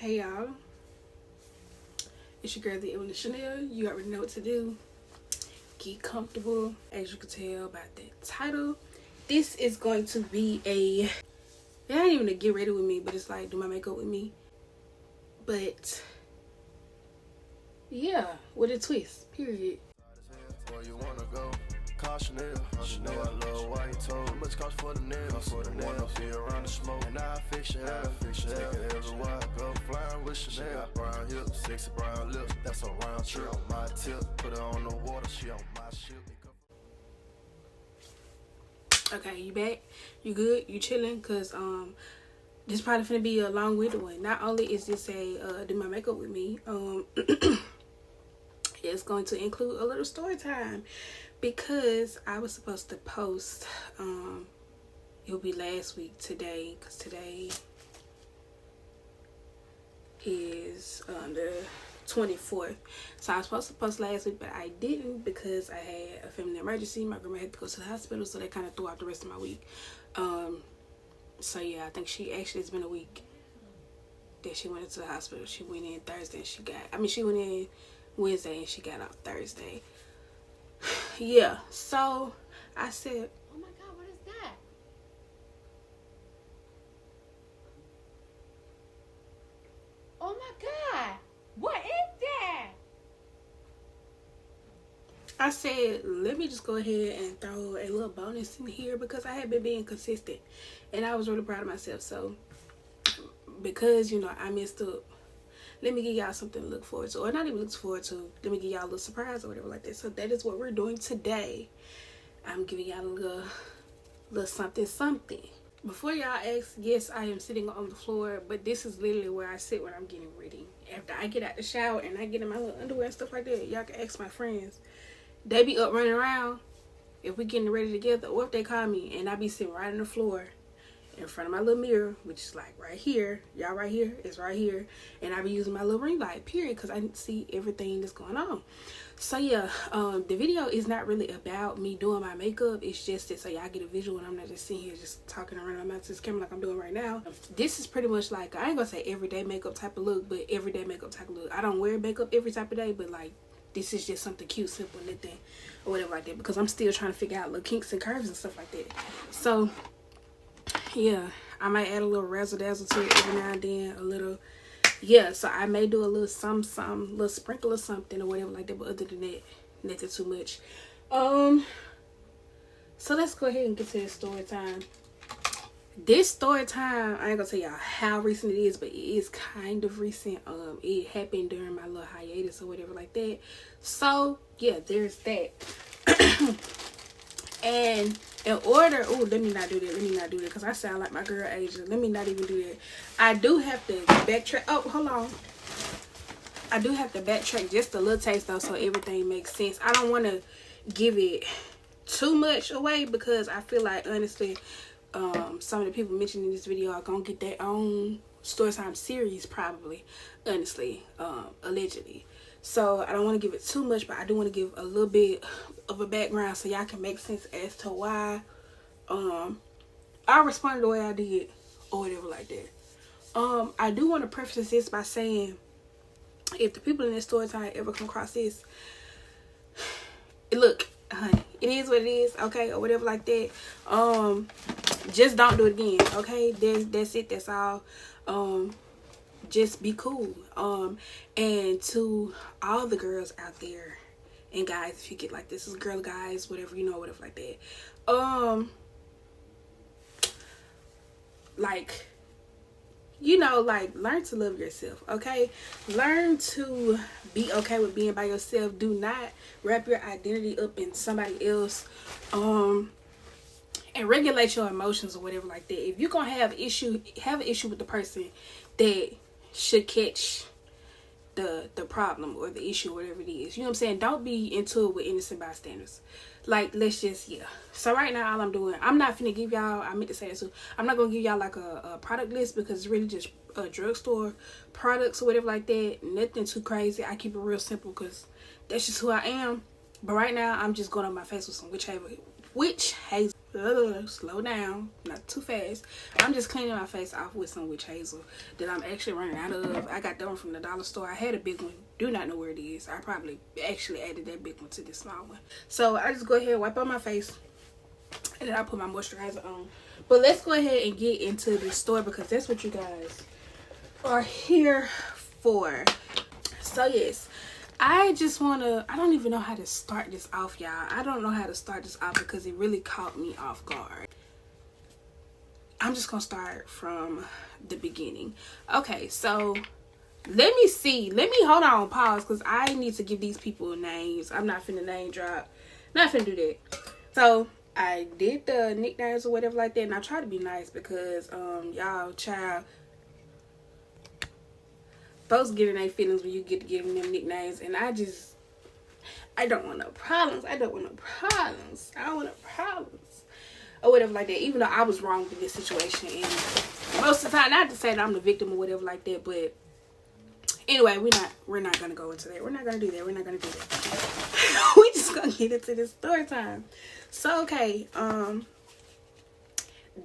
Hey y'all, it's your girl the Evelyn Chanel. You already know what to do. Get comfortable. As you can tell by the title, this is going to be it ain't even a get ready with me, but it's like do my makeup with me. But yeah, with a twist, period. Where you wanna go? Chanel. You know I love white toe. How much cost for the nails? For the nails. Wanna be around the smoke. And I fix your hair. Take it everywhere I go. Flying with Chanel. Brown hips, sexy brown lips. That's a round trip on my tip. Put her on the water. She on my ship. Okay, you back? You good? You chilling? Cause this probably finna be a long-winded one. Not only is this a do my makeup with me, it's going to include a little story time. Because I was supposed to post, it'll be last week today, because today is the 24th. So I was supposed to post last week, but I didn't because I had a family emergency. My grandma had to go to the hospital, so that kind of threw out the rest of my week. So yeah, I think it's been a week that she went into the hospital. She went in Thursday and she went in Wednesday and she got out Thursday. Yeah, so I said, oh my god, what is that? Oh my god, what is that? I said, let me just go ahead and throw a little bonus in here because I have been being consistent and I was really proud of myself. So because I messed up, let me give y'all something to look forward to, or not even look forward to. Let me give y'all a little surprise or whatever like that. So that is what we're doing today. I'm giving y'all a little something. Before y'all ask, yes, I am sitting on the floor, but this is literally where I sit when I'm getting ready. After I get out the shower and I get in my little underwear and stuff like that, y'all can ask my friends. They be up running around if we getting ready together, or if they call me and I be sitting right on the floor in front of my little mirror, which is like right here. Y'all right here, it's right here. And I be using my little ring light, period, because I see everything that's going on. So yeah, the video is not really about me doing my makeup. It's just that so y'all get a visual and I'm not just sitting here just talking around my mouth to this camera like I'm doing right now. This is pretty much like, I ain't gonna say everyday makeup type of look, but everyday makeup type of look. I don't wear makeup every type of day, but like this is just something cute, simple, nothing or whatever like that, because I'm still trying to figure out little kinks and curves and stuff like that. So yeah, I might add a little razzle dazzle to it every now and then, a little, yeah, so I may do a little some little sprinkle or something or whatever like that, but other than that, nothing too much. So let's go ahead and get to this story time. This story time, I ain't gonna tell y'all how recent it is, but it is kind of recent. It happened during my little hiatus or whatever like that. So yeah, there's that. And in order, let me not do that because I sound like my girl Asia. Let me not even do that. I do have to backtrack. Oh, hold on. I do have to backtrack just a little taste though, so everything makes sense. I don't want to give it too much away because I feel like honestly, some of the people mentioned in this video are gonna get their own Storytime series probably, honestly, allegedly. So I don't want to give it too much, but I do want to give a little bit of a background so y'all can make sense as to why I responded the way I did or whatever like that. I do want to preface this by saying, if the people in this story time ever come across this, look, honey, it is what it is, okay, or whatever like that. Just don't do it again, okay? That's it. That's all. Just be cool. And to all the girls out there and guys, if you get like this is girl, guys, whatever, whatever like that, like learn to love yourself, okay? Learn to be okay with being by yourself. Do not wrap your identity up in somebody else, and regulate your emotions or whatever like that. If you're gonna have an issue with the person that should catch the problem or the issue, whatever it is, you know what I'm saying? Don't be into it with innocent bystanders. Like, let's just, yeah. So right now, all I'm doing, I'm not finna give y'all, I meant to say that too, I'm not gonna give y'all like a product list because it's really just drugstore products or whatever like that. Nothing too crazy. I keep it real simple because that's just who I am. But right now, I'm just going on my face with some witch hazel slow down, not too fast. I'm just cleaning my face off with some witch hazel that I'm actually running out of. I got that one from the dollar store. I had a big one, do not know where it is. I probably actually added that big one to this small one. So I just go ahead and wipe on my face, and then I put my moisturizer on. But let's go ahead and get into the store, because that's what you guys are here for. So yes, I just want to, I don't even know how to start this off, y'all. I don't know how to start this off because it really caught me off guard. I'm just going to start from the beginning. Okay, so let me see. Let me hold on, pause, because I need to give these people names. I'm not finna name drop. Not finna do that. So I did the nicknames or whatever like that, and I try to be nice because, y'all, child, folks get in their feelings when you get to giving them nicknames, and I don't want no problems. I don't want no problems. I don't want no problems. Or whatever like that, even though I was wrong with this situation, and most of the time, not to say that I'm the victim or whatever like that, but anyway, we're not gonna go into that. We're not gonna do that. We're not gonna do that. We just gonna get into this story time. So okay,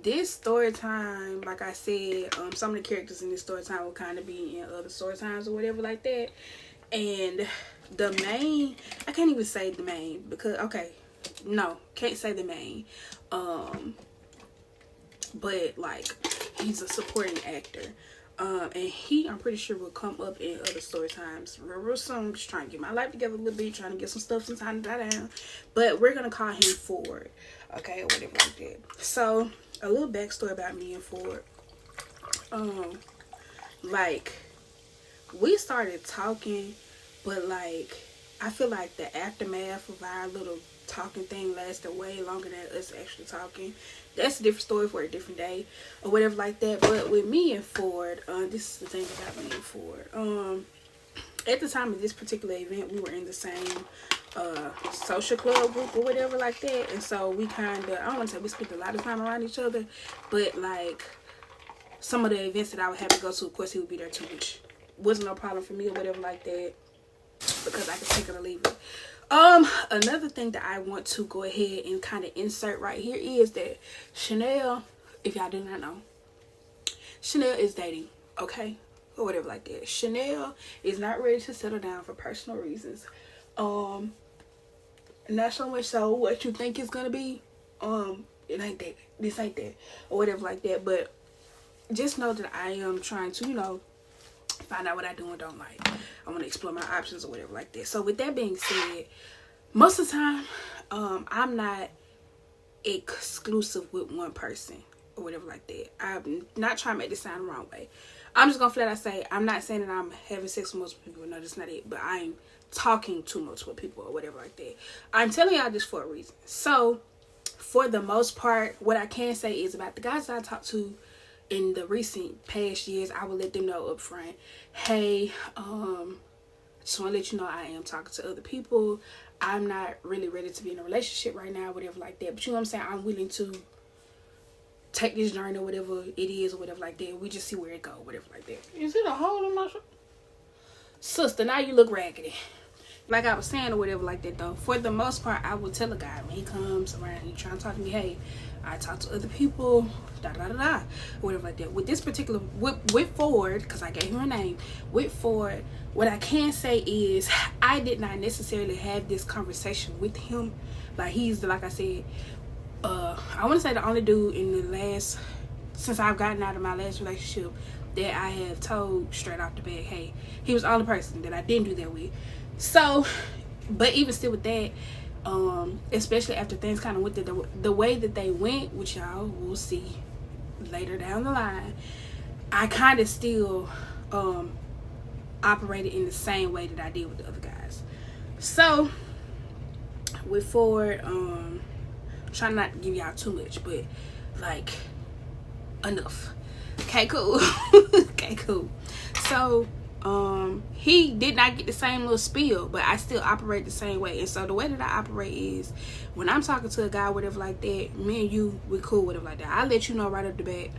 this story time, like I said, some of the characters in this story time will kind of be in other story times or whatever like that. And the main, I can't even say the main because, okay, no, can't say the main. But like, he's a supporting actor. And I'm pretty sure will come up in other story times real soon. I'm just trying to get my life together a little bit, trying to get some time to die down. But we're gonna call him Ford, okay, or whatever like that. So a little backstory about me and Ford. Like, we started talking, but like, I feel like the aftermath of our little talking thing lasted way longer than us actually talking. That's a different story for a different day or whatever like that. But with me and Ford, this is the thing about me and Ford. At the time of this particular event, we were in the same social club group or whatever like that. And so we kind of, I don't want to say we spent a lot of time around each other, but like some of the events that I would have to go to, of course he would be there too, which wasn't no problem for me or whatever like that, because I could take it or leave it. Another thing that I want to go ahead and kind of insert right here is that Chanel, if y'all do not know, Chanel is dating, okay, or whatever like that. Chanel is not ready to settle down for personal reasons. Not so much so what you think it's gonna be. It ain't that. This ain't that, or whatever like that. But just know that I am trying to, you know, find out what I do and don't like. I want to explore my options or whatever like that. So with that being said, most of the time, I'm not exclusive with one person or whatever like that. I'm not trying to make this sound the wrong way. I'm just gonna flat out say, I'm not saying that I'm having sex with multiple people. No, that's not it. But I'm talking to multiple people or whatever like that. I'm telling y'all this for a reason. So for the most part, what I can say is about the guys that I talk to in the recent past years, I will let them know up front, hey, just want to let you know I am talking to other people. I'm not really ready to be in a relationship right now, whatever like that. But you know what I'm saying? I'm willing to take this journey or whatever it is or whatever like that. We just see where it goes, whatever like that. Is it a hole in my shirt? Sister, now you look raggedy. Like I was saying or whatever like that though, for the most part, I will tell a guy when he comes around, he trying to talk to me, hey, I talk to other people, da da da da, whatever like that. With this particular, with Ford, because I gave him a name, with Ford, what I can say is I did not necessarily have this conversation with him. Like he's, like I said, I want to say the only dude in the last, since I've gotten out of my last relationship, that I have told straight off the bat, hey, he was the only person that I didn't do that with. So, but even still with that, especially after things kind of went the way that they went, which y'all will see later down the line, I kind of still operated in the same way that I did with the other guys. So with Ford, trying not to give y'all too much, but like enough. Okay, cool. Okay, cool. So he did not get the same little spiel, but I still operate the same way. And so the way that I operate is when I'm talking to a guy, whatever like that, me and you, we cool, whatever like that. I let you know right up the bat,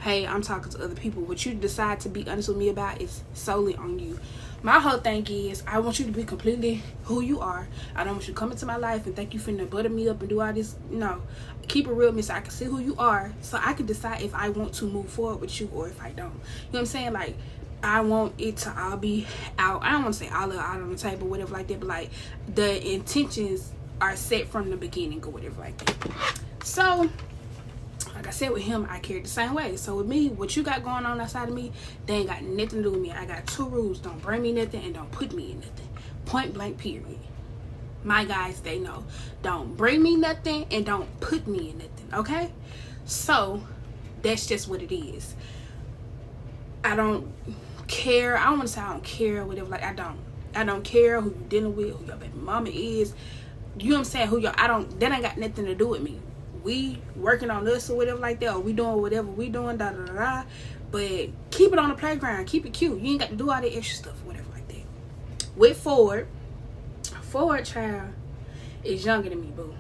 hey, I'm talking to other people. What you decide to be honest with me about is solely on you. My whole thing is, I want you to be completely who you are. I don't want you to come into my life and think you finna butter me up and do all this. No. Keep it real, miss. I can see who you are, so I can decide if I want to move forward with you or if I don't. You know what I'm saying? Like, I want it to all be out. I don't want to say all out on the table, whatever like that, but like the intentions are set from the beginning or whatever like that. So, like I said, with him, I carried the same way. So with me, what you got going on outside of me, they ain't got nothing to do with me. I got 2 rules. Don't bring me nothing and don't put me in nothing. Point blank, period. My guys, they know. Don't bring me nothing and don't put me in nothing, okay? So, that's just what it is. I don't care. I don't want to say I don't care or whatever. Like, I don't care who you dealing with, who your baby mama is. You know what I'm saying? That ain't got nothing to do with me. We working on us or whatever like that, or we doing whatever we doing, da da da da. But keep it on the playground, keep it cute. You ain't got to do all that extra stuff or whatever like that. With Ford child is younger than me, boo.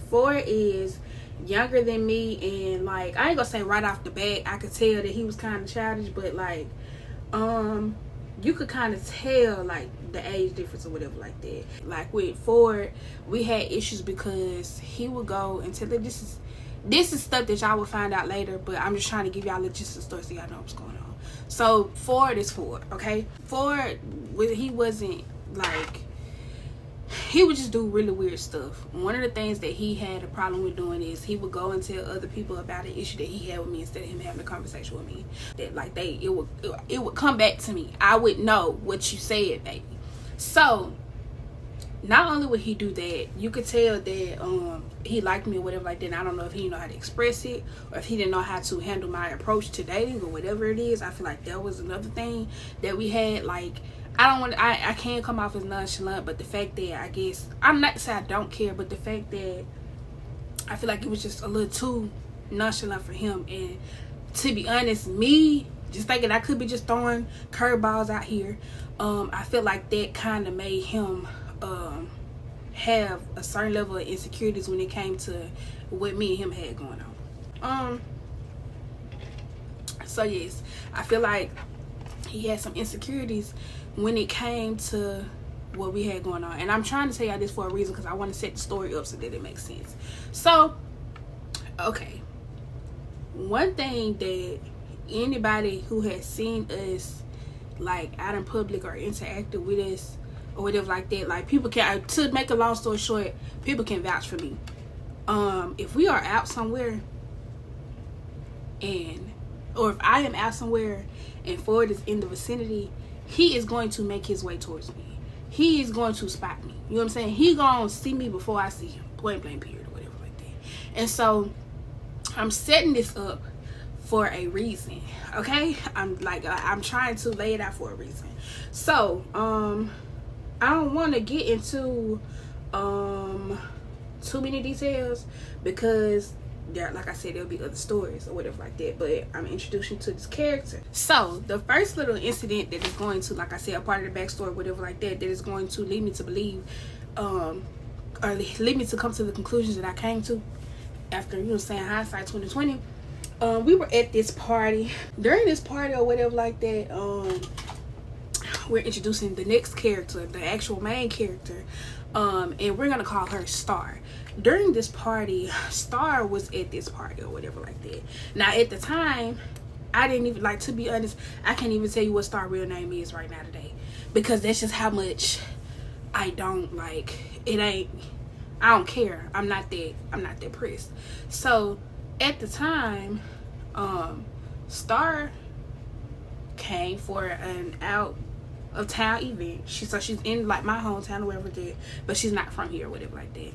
Ford is younger than me, and like, I ain't gonna say right off the bat I could tell that he was kind of childish, but like, you could kind of tell like the age difference or whatever like that. Like with Ford, we had issues because he would go and tell them, this is stuff that y'all will find out later, but I'm just trying to give y'all the gist of the story so y'all know what's going on. So Ford is Ford, okay? Ford, he wasn't like, he would just do really weird stuff. One of the things that he had a problem with doing is he would go and tell other people about an issue that he had with me instead of him having a conversation with me. That like it would come back to me. I would know what you said, baby. So not only would he do that, you could tell that he liked me or whatever like that. And I don't know if he didn't know how to express it or if he didn't know how to handle my approach to dating or whatever it is. I feel like that was another thing that we had. Like, I can't come off as nonchalant, but the fact that, I guess, I'm not to say I don't care, but the fact that I feel like it was just a little too nonchalant for him. And to be honest, me just thinking I could be just throwing curveballs out here, I feel like that kind of made him have a certain level of insecurities when it came to what me and him had going on. So yes, I feel like he had some insecurities when it came to what we had going on. And I'm trying to tell y'all this for a reason, because I want to set the story up so that it makes sense. So, okay. One thing that anybody who has seen us like out in public or interacted with us or whatever like that, like, people can, to make a long story short, people can vouch for me. If we are out somewhere or if I am out somewhere and Ford is in the vicinity, he is going to make his way towards me. He is going to spot me. You know what I'm saying? He gonna see me before I see him. Point blank, period, or whatever like that. And so I'm setting this up for a reason, okay? I'm trying to lay it out for a reason. So I don't want to get into too many details, because there, like I said, there'll be other stories or whatever like that, but I'm introducing you to this character. So the first little incident that is going to, like I said, a part of the backstory, whatever like that, that is going to lead me to believe or lead me to come to the conclusions that I came to after, you know, saying hindsight 2020. We were at this party. During this party or whatever like that, we're introducing the next character, the actual main character, and we're gonna call her Star. During this party, Star was at this party or whatever like that. Now at the time, I didn't even, like, to be honest, I can't even tell you what Star's real name is right now today, because that's just how much I don't like it. I don't care. I'm not that pressed. So at the time, Star came for an out of town event. She's in like my hometown or whatever that, but she's not from here or whatever like that.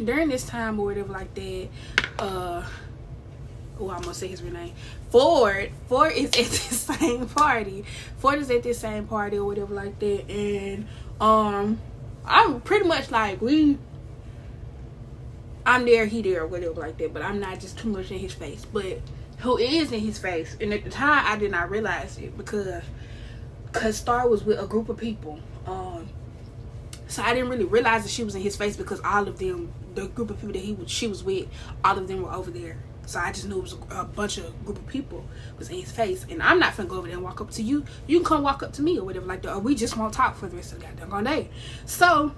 During this time or whatever like that, I'm gonna say his real name. Ford is at this same party. Ford is at this same party or whatever like that, and I'm pretty much like, I'm there, he there or whatever like that, but I'm not just too much in his face. But who is in his face? And at the time I did not realize it, because Star was with a group of people. So I didn't really realize that she was in his face, because all of them, the group of people that she was with, all of them were over there So I just knew it was a bunch of group of people was in his face. And I'm not finna go over there and walk up to you. You can come walk up to me or whatever like that. Or we just won't talk for the rest of the goddamn day. So,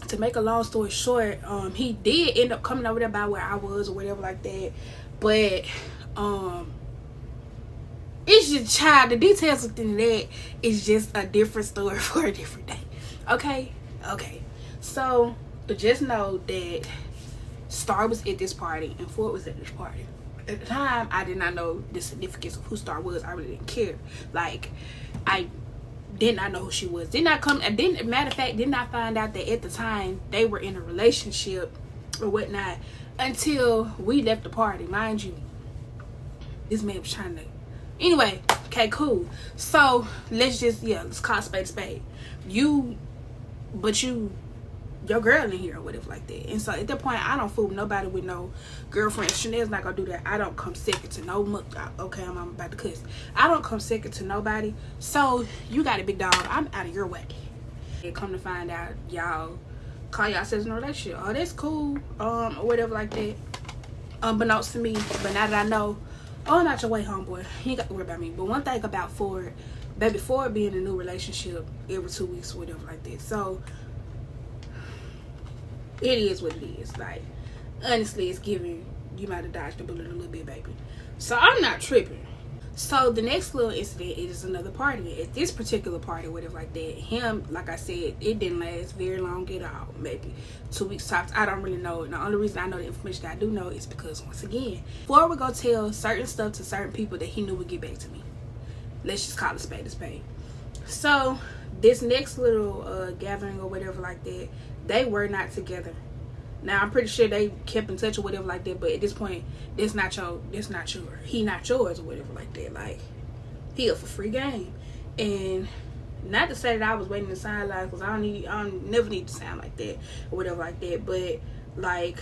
to make a long story short, he did end up coming over there by where I was or whatever like that. But, it's just, child, the details within that is just a different story for a different day. Okay? Okay. So, just know that Star was at this party and Ford was at this party. At the time, I did not know the significance of who Star was. I really didn't care. Like, I did not know who she was. Matter of fact, did not find out that at the time they were in a relationship or whatnot until we left the party. Mind you, this man was trying to. Anyway, okay, cool. So let's call spade a spade. Your girl in here or whatever like that. And so at that point, I don't fool nobody with no girlfriend. Chanel's not gonna do that. I don't come second to no okay, I'm about to cuss. I don't come second to nobody. So you got a big dog. I'm out of your way. And come to find out, y'all call yourselves in a relationship. Oh, that's cool. Or whatever like that. Unbeknownst to me. But now that I know, I'm out your way, homeboy. You ain't got to worry about me. But one thing about Ford, baby, Ford being in a new relationship every 2 weeks or whatever like that. So it is what it is. Like, honestly, it's giving you might have dodged the bullet a little bit, baby. So I'm not tripping. So the next little incident is another party. At this particular party, whatever like that, him, like I said, it didn't last very long at all. Maybe 2 weeks tops. I don't really know. And the only reason I know the information that I do know is because, once again, Ford would go tell certain stuff to certain people that he knew would get back to me. Let's just call it spade a spade. So this next little gathering or whatever like that, they were not together. Now I'm pretty sure they kept in touch or whatever like that, but at this point, that's not yours. He not yours or whatever like that. Like, he up for free game. And not to say that I was waiting to sidelines, because I don't never need to sound like that or whatever like that. But like,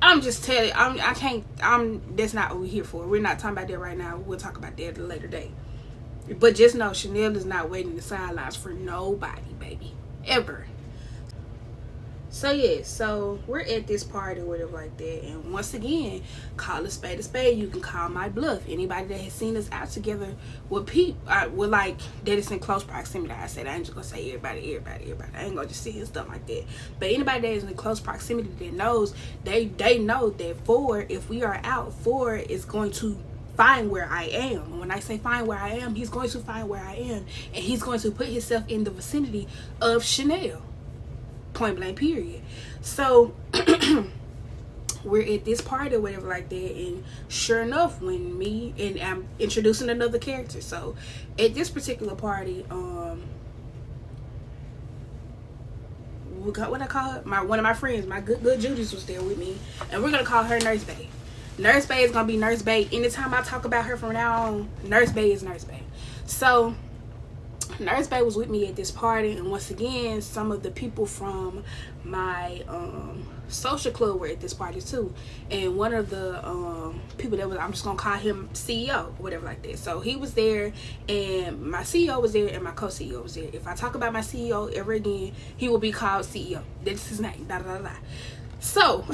I'm just telling, that's not what we're here for. We're not talking about that right now. We'll talk about that at a later date. But just know, Chanel is not waiting the sidelines for nobody, baby, ever. So yeah, so we're at this party or whatever like that, and once again, call a spade a spade. You can call my bluff. Anybody that has seen us out together with people, with like that is in close proximity. I said I ain't just gonna say everybody. I ain't gonna just sit here and stuff like that. But anybody that is in close proximity that knows, they know that Ford, if we are out, Ford is going to find where I am. And when I say find where I am, he's going to find where I am, and he's going to put himself in the vicinity of Chanel. Point blank, period. So we're at this party or whatever like that, and sure enough, when me and I'm introducing another character. So at this particular party, what I call her, one of my friends, my good Judy's was there with me, and we're gonna call her Nurse Bae. Nurse Bae is gonna be Nurse Bae. Anytime I talk about her from now on, Nurse Bae is Nurse Bae. So Nurse Bae was with me at this party, and once again, some of the people from my social club were at this party too. And one of the people that was, I'm just gonna call him CEO, whatever like that. So he was there, and my CEO was there, and my co-CEO was there. If I talk about my CEO ever again, he will be called CEO. That's his name. So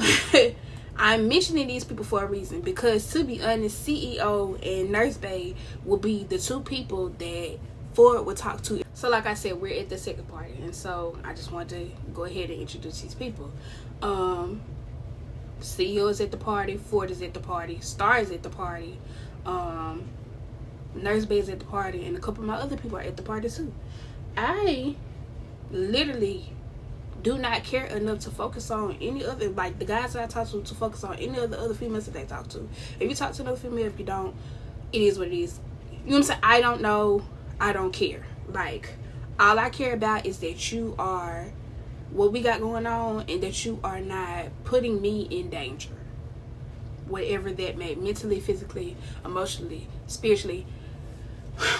I'm mentioning these people for a reason, because to be honest, CEO and Nurse Bae will be the two people that Ford would talk to. So like I said, we're at the second party, and so I just wanted to go ahead and introduce these people. CEO is at the party, Ford is at the party, Star is at the party, Nurse Bae is at the party, and a couple of my other people are at the party too. I literally do not care enough to focus on any other, like the guys that I talk to focus on any of the other females that they talk to. If you talk to another female, if you don't, it is what it is. You know what I'm saying? I don't know. I don't care. Like, all I care about is that you are what we got going on, and that you are not putting me in danger, whatever that may, mentally, physically, emotionally, spiritually,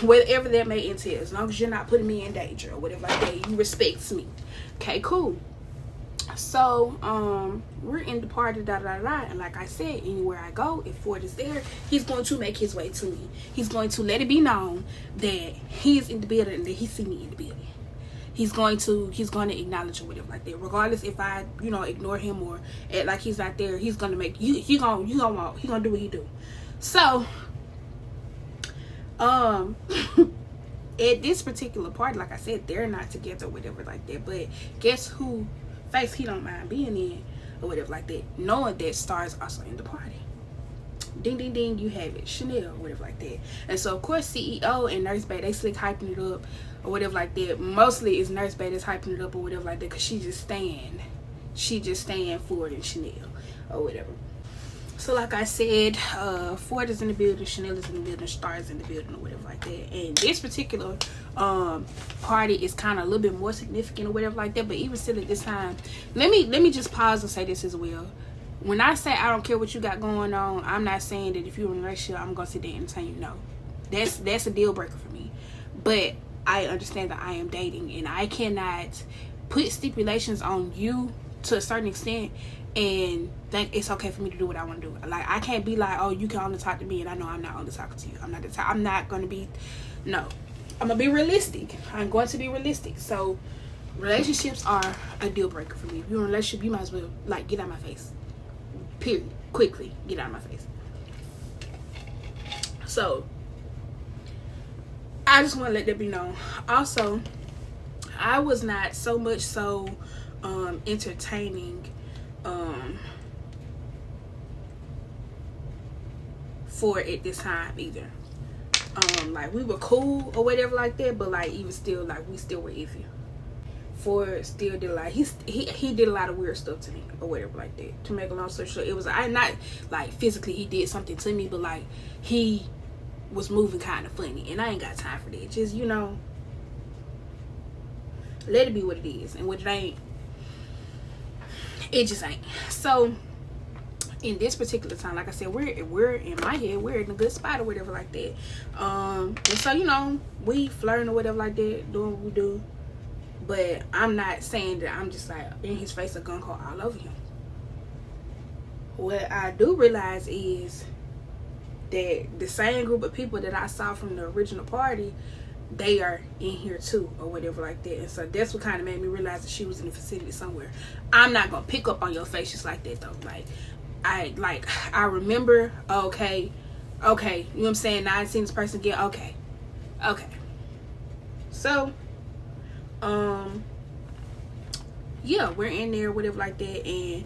whatever that may entail. As long as you're not putting me in danger or whatever like that, you respect me. Okay, cool. So we're in the party, and like I said, anywhere I go, if Ford is there, he's going to make his way to me. He's going to let it be known that he is in the building and that he see me in the building. he's going to acknowledge or whatever like that. Regardless if I, you know, ignore him or act like he's not there, he's gonna make you. He gonna do what he do. So, at this particular party, like I said, they're not together or whatever like that. But guess who face he don't mind being in or whatever like that, knowing that Star is also in the party. Ding ding ding, you have it, Chanel or whatever like that. And so of course CEO and Nurse Bay, they slick hyping it up or whatever like that. Mostly it's Nurse Bay that's hyping it up or whatever like that, because she just stand Ford and Chanel or whatever. So like I said, Ford is in the building, Chanel is in the building, Star is in the building or whatever like that. And this particular party is kind of a little bit more significant or whatever like that. But even still at this time, let me just pause and say this as well. When I say I don't care what you got going on, I'm not saying that if you're in a relationship, I'm gonna sit there and entertain you. No, that's a deal breaker for me. But I understand that I am dating, and I cannot put stipulations on you to a certain extent and think it's okay for me to do what I want to do. Like, I can't be like, oh, you can only talk to me, and I know I'm not only talking to you. I'm not gonna be. No, I'm gonna be realistic. I'm going to be realistic. So relationships are a deal breaker for me. If you're in a relationship, you might as well like get out of my face. Period. Quickly get out of my face. So I just want to let that be known. Also, I was not so much so entertaining for it this time either. Like, we were cool or whatever like that, but like even still, like, we still were iffy. Ford still did like he did a lot of weird stuff to me or whatever like that. To make a long story short, it was not like physically he did something to me, but like he was moving kind of funny, and I ain't got time for that. Just, you know, let it be what it is, and what it ain't, it just ain't. So in this particular time, like I said, we're in my head, we're in a good spot or whatever like that. And so, you know, we flirting or whatever like that, doing what we do. But I'm not saying that I'm just like in his face a gun hole all over him. What I do realize is that the same group of people that I saw from the original party, they are in here too or whatever like that. And so that's what kind of made me realize that she was in the vicinity somewhere. I'm not gonna pick up on your face just like that though. I remember, okay, you know what I'm saying? Now I seen this person again. Okay. So yeah, we're in there, whatever like that. And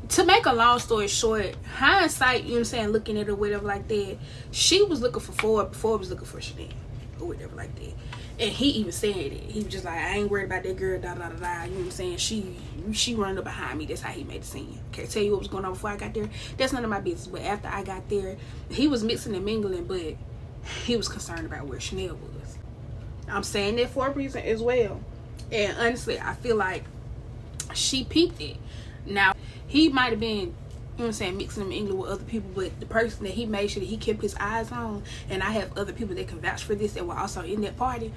to make a long story short, hindsight, you know what I'm saying, looking at her, whatever like that, she was looking for Ford before I was looking for Chanel or whatever like that. And he even said it. He was just like, I ain't worried about that girl, da da da da. You know what I'm saying? She run up behind me. That's how he made the scene. Can't tell you what was going on before I got there. That's none of my business. But after I got there, he was mixing and mingling, but he was concerned about where Chanel was. I'm saying that for a reason as well. And honestly, I feel like she peeped it. Now, he might have been, you know what I'm saying, mixing them in English with other people, but the person that he made sure that he kept his eyes on, and I have other people that can vouch for this that were also in that party,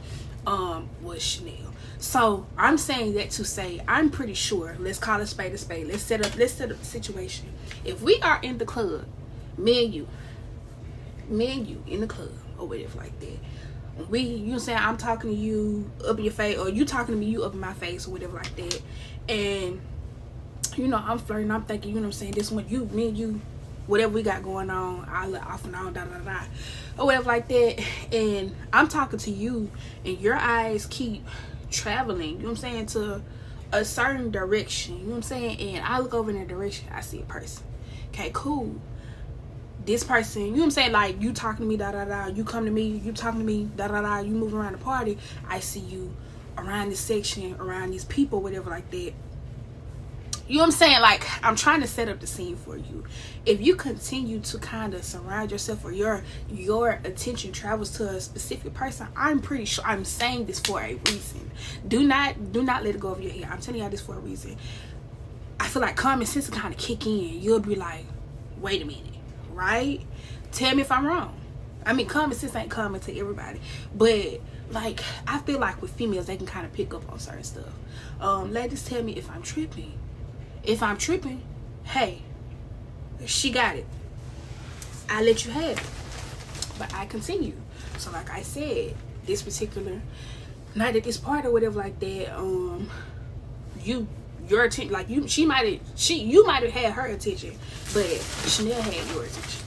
was Chanel. So I'm saying that to say, I'm pretty sure, let's call it spade a spade. Let's set up the situation. If we are in the club, me and you in the club or whatever like that, you know what I'm saying, I'm talking to you up in your face, or you talking to me, you up in my face or whatever like that, and you know, I'm flirting, I'm thinking, you know what I'm saying, this one, you, me and you, whatever we got going on, I look off and on, da da da, or whatever like that, and I'm talking to you, and your eyes keep traveling, you know what I'm saying, to a certain direction, you know what I'm saying, and I look over in that direction, I see a person. Okay, cool. This person, you know what I'm saying, like, you talking to me, da da da, you come to me, you talking to me, da da da, you move around the party, I see you around this section, around these people, whatever like that. You know what I'm saying? Like, I'm trying to set up the scene for you. If you continue to kind of surround yourself, or your attention travels to a specific person, I'm pretty sure, I'm saying this for a reason. Do not let it go over your head. I'm telling y'all this for a reason. I feel like common sense will kind of kick in. You'll be like, wait a minute, right? Tell me if I'm wrong. I mean, common sense ain't common to everybody, but like, I feel like with females, they can kind of pick up on certain stuff. Ladies, tell me if I'm tripping. If I'm tripping, hey, she got it. I let you have it. But I continue. So like I said, this particular night at this party or whatever like that, your attention, like you might have had her attention, but Chanel had your attention.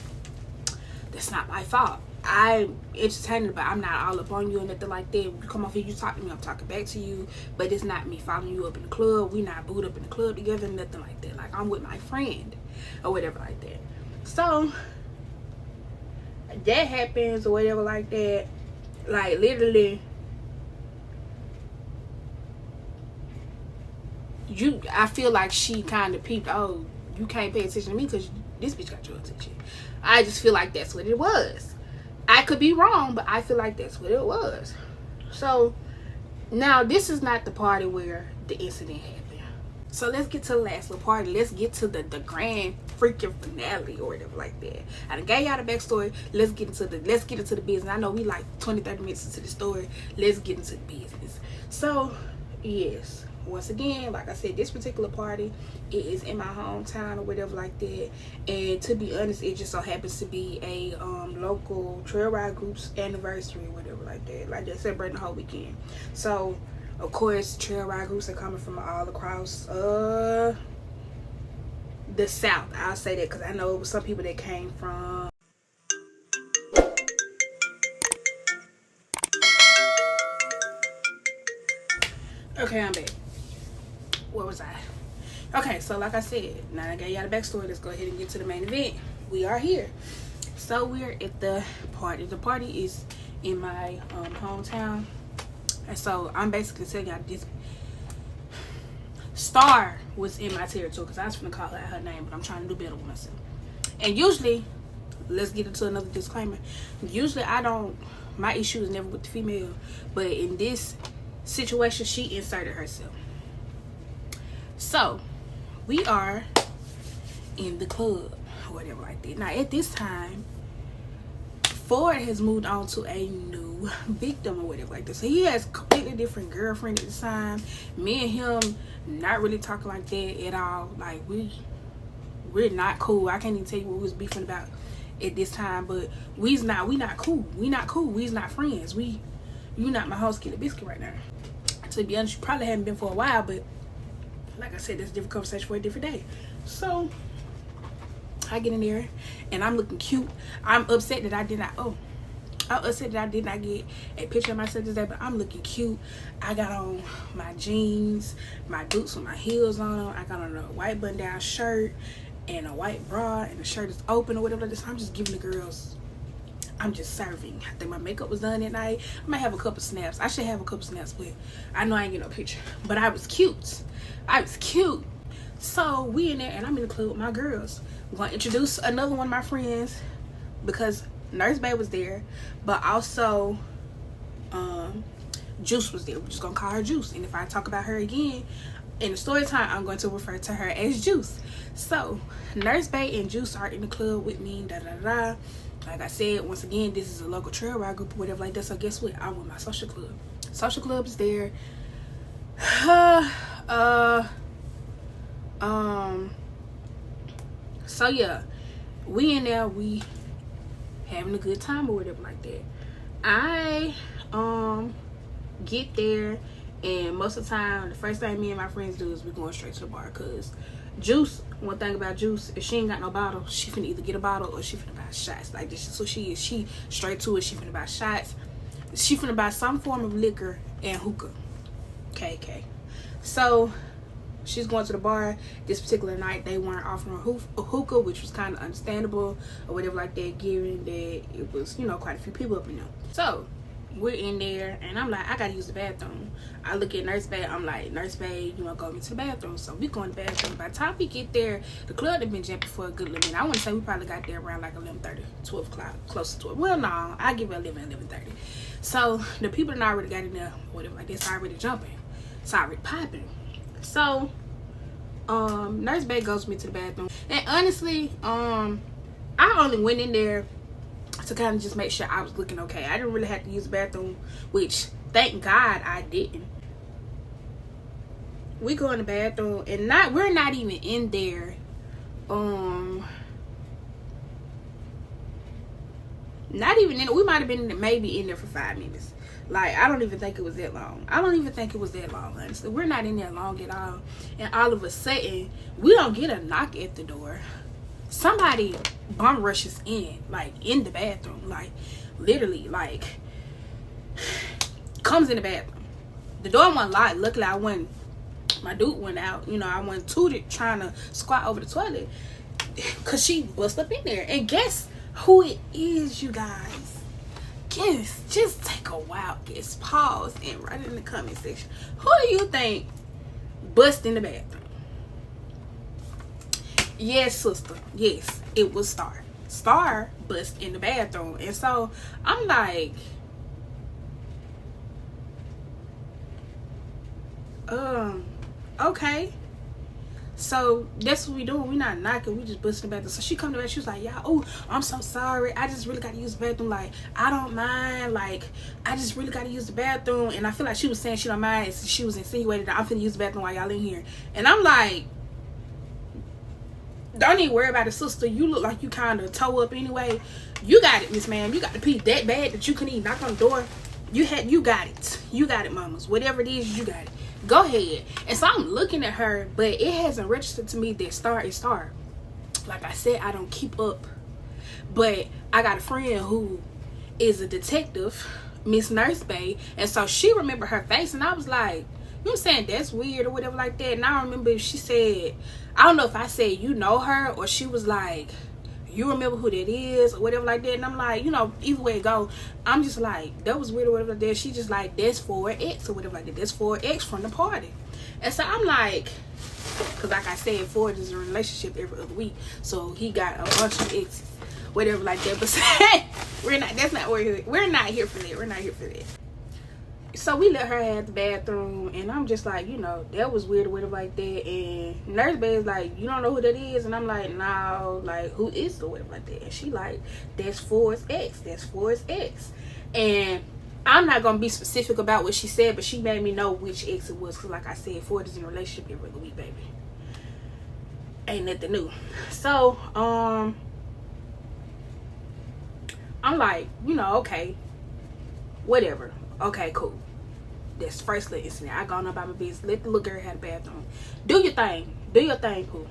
That's not my fault. I'm entertaining, but I'm not all up on you or nothing like that. When you come off here, you talk to me, I'm talking back to you, but it's not me following you up in the club. We not booed up in the club together, nothing like that. Like, I'm with my friend or whatever like that. So that happens or whatever like that. Like, literally, I feel like she kind of peeped, oh, you can't pay attention to me because this bitch got your attention. I just feel like that's what it was. I could be wrong, but I feel like that's what it was. So now this is not the party where the incident happened. So let's get to the last little party. Let's get to the grand freaking finale or whatever like that. I done gave y'all the backstory. Let's get into the business. I know we like 20-30 minutes into the story. Let's get into the business. So yes, once again, like I said, this particular party, it is in my hometown or whatever like that. And to be honest, it just so happens to be a local trail ride group's anniversary or whatever like that. Like, they're celebrating the whole weekend. So of course, trail ride groups are coming from all across the South. I'll say that because I know it was some people that came from okay, I'm back. Where was I? Okay, so like I said, now I got y'all the backstory. Let's go ahead and get to the main event. We are here. So we're at the party. The party is in my hometown. And so I'm basically telling y'all this Star was in my territory because I was finna call her name, but I'm trying to do better with myself. And usually, let's get into another disclaimer. Usually my issue is never with the female, but in this situation, she inserted herself. So we are in the club or whatever like that. Now at this time, Ford has moved on to a new victim or whatever like that. So he has a completely different girlfriend at the time. Me and him not really talking like that at all. Like, we're not cool. I can't even tell you what we was beefing about at this time, but we not cool. We not cool. We's not friends. You not my whole skin of biscuit right now. To be honest, you probably haven't been for a while, but like I said, that's a different conversation for a different day. So I get in there and I'm looking cute. I'm upset that I did not get a picture of myself today, but I'm looking cute. I got on my jeans, my boots with my heels on them. I got on a white button down shirt and a white bra, and the shirt is open or whatever. I'm just giving the girls, I'm just serving. I think my makeup was done at night. I might have a couple snaps. I should have a couple snaps, but I know I ain't get no picture. But I was cute. So we in there and I'm in the club with my girls. I'm gonna introduce another one of my friends because Nurse Bae was there, but also Juice was there. We're just gonna call her Juice, and if I talk about her again in the story time, I'm going to refer to her as Juice. So Nurse Bae and Juice are in the club with me. Like I said, once again, this is a local trail ride group or whatever like that. So guess what? I'm with my social club. Social club is there. So yeah, we in there, we having a good time or whatever like that. I get there, and most of the time the first thing me and my friends do is we going straight to the bar, because Juice, one thing about Juice, if she ain't got no bottle, she finna either get a bottle or she finna buy shots. Like, this is who she is. She straight to it. She finna buy shots. She finna buy some form of liquor and hookah. KK. So she's going to the bar. This particular night they weren't offering a hookah, which was kind of understandable or whatever like that, given that it was, you know, quite a few people up in there. So we're in there and I'm like, I gotta use the bathroom. I look at Nurse Bae, I'm like, Nurse Bae, you wanna go to the bathroom? So we go in the bathroom. By the time we get there, the club had been jumping for a good little minute. I want to say we probably got there around like 11:30, 12 o'clock, close to 12. Well, no, I give it 11:30. So the people that already got in there, whatever like this, already jumping, it's already popping. So Nurse Bae goes with me to the bathroom, and honestly, I only went in there to kind of just make sure I was looking okay. I didn't really have to use the bathroom, which thank God I didn't. We go in the bathroom and we're not even in there. Not even in it. We might have been maybe in there for 5 minutes. Like, I don't even think it was that long. I don't even think it was that long, honestly. We're not in there long at all. And all of a sudden, we don't get a knock at the door. Somebody bum rushes in, like, in the bathroom. Like, literally, like, comes in the bathroom. The door wasn't locked. Luckily, my dude went out. You know, I went tooted trying to squat over the toilet. Because she bust up in there. And guess who it is, you guys? Guess. Just take a wild guess. Pause and write it in the comment section. Who do you think bust in the bathroom? Yes, sister. Yes, it was Star. Star bust in the bathroom. And so, I'm like, okay. So that's what we doing. We not knocking. We just busting the bathroom. So she come to me. She was like, "Yeah, oh, I'm so sorry. I just really got to use the bathroom. Like, I don't mind. Like, I just really got to use the bathroom." And I feel like she was saying she don't mind. And she was insinuating that I'm finna use the bathroom while y'all in here. And I'm like, don't even worry about it, sister. You look like you kind of toe up anyway. You got it, Miss Ma'am. You got to pee that bad that you couldn't even knock on the door. You got it. You got it, mamas. Whatever it is, you got it. Go ahead. And so I'm looking at her, but it hasn't registered to me that Star is Star. Like I said, I don't keep up. But I got a friend who is a detective, Miss Nurse Bay, and so she remembered her face, and I was like, you know what I'm saying, that's weird or whatever like that. And I remember if she said, I don't know if I said you know her, or she was like, you remember who that is or whatever like that. And I'm like, you know, either way it go, I'm just like, that was weird or whatever like that. She just like, that's for an ex or whatever like that. That's for an ex from the party. And so I'm like, because like I said, Ford is in a relationship every other week, so he got a bunch of exes, whatever like that. But we're not here for that. We're not here for that. So we let her have the bathroom, and I'm just like, you know, that was weird or whatever like that. And Nurse Bay is like, you don't know who that is? And I'm like, no, like, who is the whatever like that? And she like, that's Ford's ex. That's Ford's ex. And I'm not gonna be specific about what she said, but she made me know which ex it was, because like I said, Ford is in a relationship every other week, baby. Ain't nothing new. So I'm like, you know, okay, whatever. Okay, cool. That's the first little incident. I gone about my business. Let the little girl have the bathroom. Do your thing. Do your thing, poo.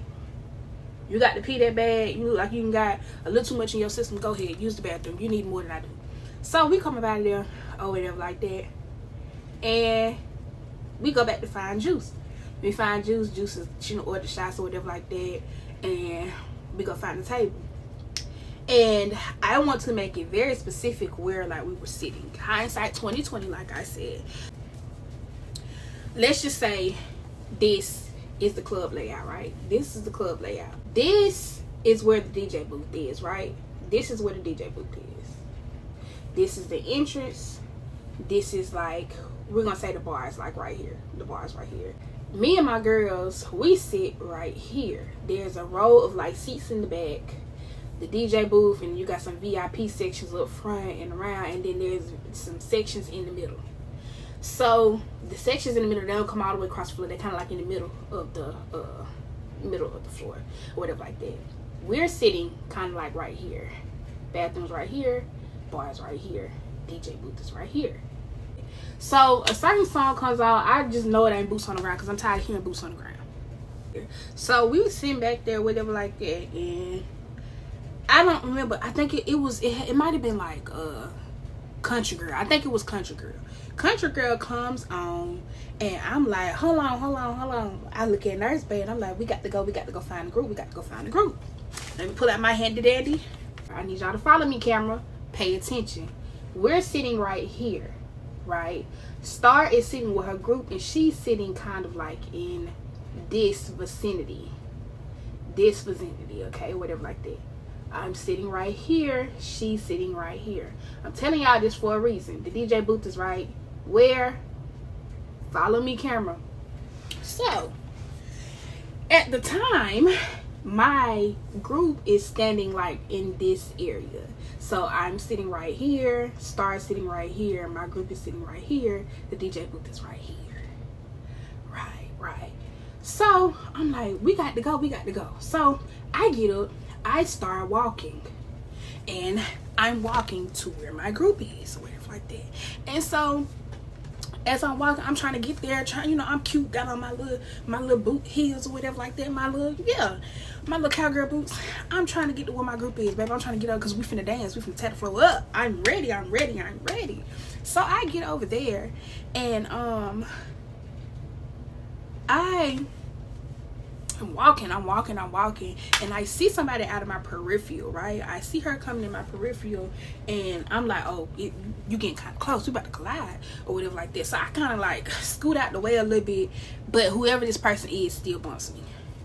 You got to pee that bad. You look like you got a little too much in your system. Go ahead. Use the bathroom. You need more than I do. So we come about there or whatever like that. And we go back to find Juice. We find Juice. Juice is, she done order shots or whatever like that. And we go find the table. And I want to make it very specific where like we were sitting. Hindsight 2020, like I said. Let's just say this is the club layout, right? This is the club layout. This is where the DJ booth is, right? This is where the DJ booth is. This is the entrance. This is like, we're gonna say the bar is like right here. The bar is right here. Me and my girls, we sit right here. There's a row of like seats in the back, the DJ booth, and you got some VIP sections up front and around, and then there's some sections in the middle. So the sections in the middle, they don't come all the way across the floor. They're kind of like in the middle of the floor, or whatever like that. We're sitting kind of like right here. Bathrooms right here, bars right here, DJ booth is right here. So a certain song comes on, I just know it ain't Boots on the Ground, because I'm tired of hearing Boots on the Ground. So we was sitting back there, whatever like that, and I don't remember. I think it might have been like Country Girl. I think it was Country Girl. Country Girl comes on, and I'm like, hold on. I look at Nurse Bay, and I'm like, we got to go find the group. Let me pull out my handy dandy. I need y'all to follow me, camera. Pay attention. We're sitting right here, right? Star is sitting with her group, and she's sitting kind of like in this vicinity, okay, whatever like that. I'm sitting right here, she's sitting right here. I'm telling y'all this for a reason. The DJ booth is right where? Follow me, camera. So at the time, my group is standing like in this area. So I'm sitting right here, Star is sitting right here, my group is sitting right here, the DJ booth is right here. Right. So I'm like, we got to go. So I get up, I start walking, and I'm walking to where my group is, whatever like that. And so as I'm walking, I'm trying to get there, you know, I'm cute, got on my little boot heels or whatever like that, my little cowgirl boots. I'm trying to get to where my group is, baby. I'm trying to get up because we finna dance, we finna tear the floor up. I'm ready. So I get over there, and I'm walking, and I see somebody out of my peripheral, right? I see her coming in my peripheral, and I'm like, oh, you getting kind of close, we about to collide or whatever like that. So I kind of like scoot out the way a little bit, but whoever this person is still bumps me.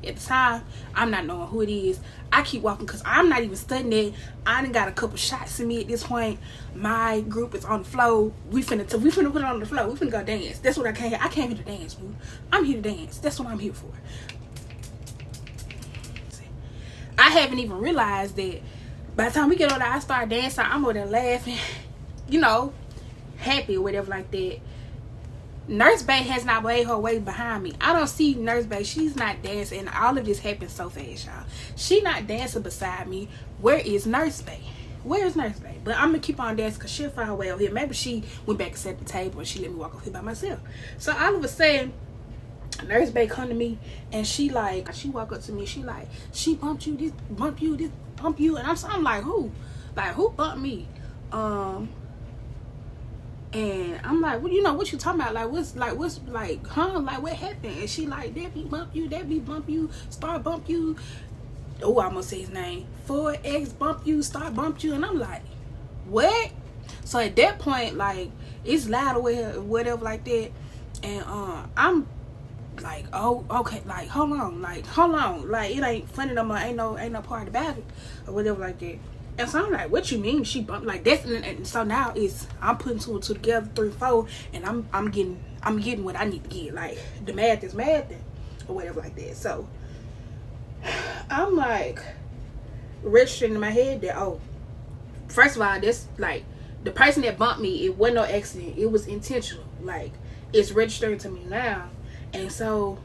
At the time, I'm not knowing who it is. I keep walking because I'm not even studying it. I done got a couple shots in me at this point. My group is on the floor. We finna put it on the floor. We finna go dance. That's what I came here. I came here to dance, boo. I'm here to dance. That's what I'm here for. I haven't even realized that by the time we get over there, I start dancing. I'm over there laughing, you know, happy or whatever like that. Nurse Bay has not made her way behind me. I don't see Nurse Bay. She's not dancing. And all of this happened so fast, y'all. She not dancing beside me. Where is Nurse Bay? Where is Nurse Bay? But I'm going to keep on dancing because she'll find her way over here. Maybe she went back and sat at the table and she let me walk over here by myself. So all of a sudden, Nurse Bay come to me and she walk up to me. She like, she bumped you, this bump you, this bump you. And I'm like, who? Like, who bumped me? And I'm like, well, you know, what you talking about? Like, what's like, huh? Like, what happened? And she like, that be bump you, Star bump you. Oh, I almost say his name. 4X bump you, Star bumped you. And I'm like, what? So at that point, like, it's loud or whatever like that. And I'm like, oh, okay, like, hold on, like, it ain't funny no more, ain't no part about it or whatever like that. And so I'm like, what you mean she bumped like this? And so now I'm putting two and two together, 3, 4, and I'm getting what I need to get. Like, the math is math or whatever like that. So I'm like registering in my head that, oh, first of all, this, like, the person that bumped me, it wasn't no accident, it was intentional. Like, it's registering to me now. And so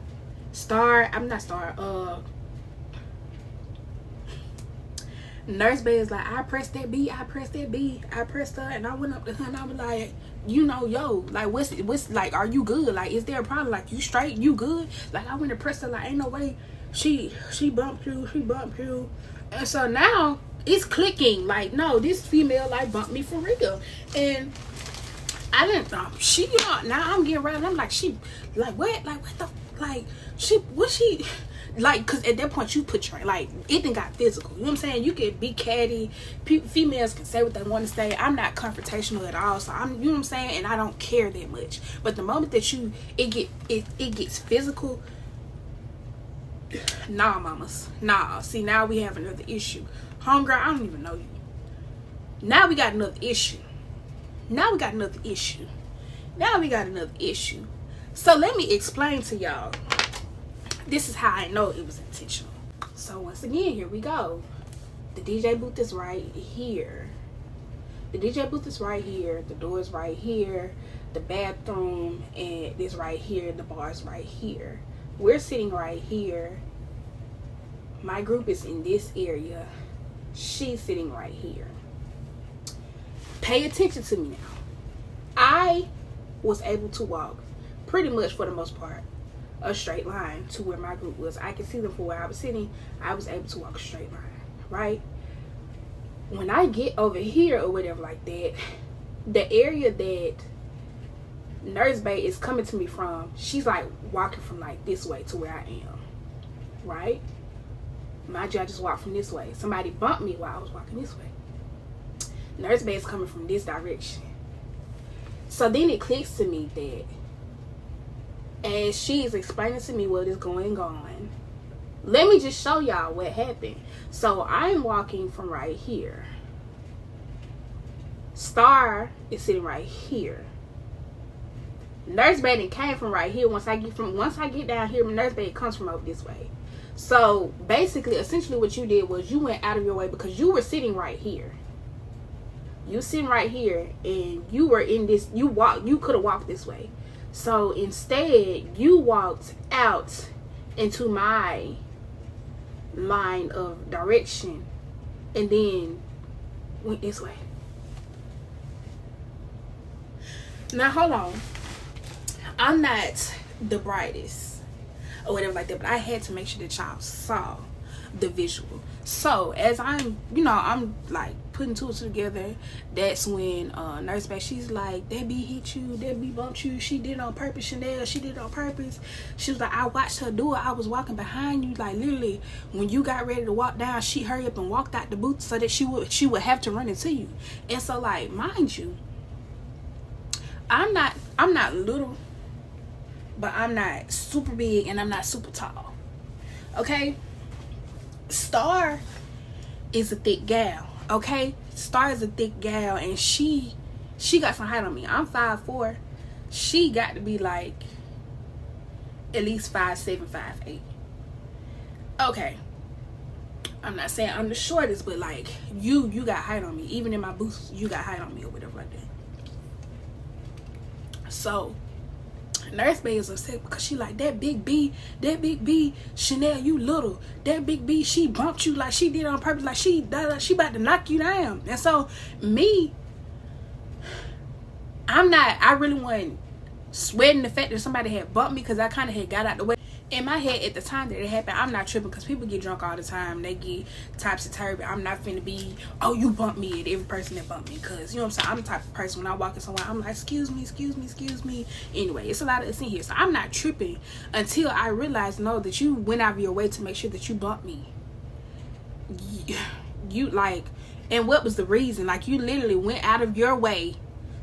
Nurse Bay is like, I pressed her, and I went up to her and I was like, you know, yo, like, what's like, are you good? Like, is there a problem? Like, you straight? You good? Like, I went to press her, like, ain't no way she bumped you. And so now it's clicking, like, no, this female like bumped me for real. And I didn't she, you know, now I'm getting right and I'm like, she like, what the, like, she like, because at that point you put your, like, it done got physical, you know what I'm saying? You can be catty, females can say what they want to say. I'm not confrontational at all, so I'm, you know what I'm saying, and I don't care that much. But the moment that it gets physical, nah, mamas, nah. See, now we have another issue. Homegirl, I don't even know you. Now we got another issue. So let me explain to y'all. This is how I know it was intentional. So once again, here we go. The DJ booth is right here. The door is right here. The bathroom is right here. The bar is right here. We're sitting right here. My group is in this area. She's sitting right here. Pay attention to me now. I was able to walk pretty much, for the most part, a straight line to where my group was. I could see them from where I was sitting. I was able to walk a straight line, right? When I get over here or whatever like that, the area that Nurse Bay is coming to me from, she's like walking from like this way to where I am, right? Mind you, I just walked from this way. Somebody bumped me while I was walking this way. Nurse Bay is coming from this direction. So then it clicks to me that as she's explaining to me what is going on, let me just show y'all what happened. So I'm walking from right here. Star is sitting right here. Nurse Bay came from right here. Once I get down here, Nurse Bay comes from over this way. So basically, essentially what you did was you went out of your way because you were sitting right here. You sitting right here and you were in this, you could have walked this way. So instead, you walked out into my line of direction and then went this way. Now hold on. I'm not the brightest or whatever like that, but I had to make sure that y'all saw the visual. So as I'm, I'm like putting two together, that's when Nurse Bae, she's like, that bee hit you, that bee bumped you, she did it on purpose, Chanel, she did it on purpose. She was like, I watched her do it. I was walking behind you, like literally when you got ready to walk down, she hurried up and walked out the booth so that she would have to run into you. And so like, mind you, I'm not little, but I'm not super big and I'm not super tall. Okay? Star is a thick gal. Okay? Star is a thick gal, and she got some height on me. I'm 5'4". She got to be like at least 5'7", 5'8". Okay. I'm not saying I'm the shortest, but like you got height on me. Even in my boots, you got height on me or whatever like that. So Nurse Bae is upset because she like, that big B, Chanel, you little. That big B, she bumped you like she did on purpose, like she about to knock you down. And so me, I really wasn't sweating the fact that somebody had bumped me, because I kind of had got out the way. In my head at the time that it happened, I'm not tripping, because people get drunk all the time. They get topsy-turvy. I'm not finna be, oh, you bumped me at every person that bumped me, because, you know what I'm saying, I'm the type of person when I walk in somewhere, I'm like, excuse me. Anyway, it's a lot of us in here, so I'm not tripping until I realize, no, that you went out of your way to make sure that you bumped me. You like, and what was the reason? Like, you literally went out of your way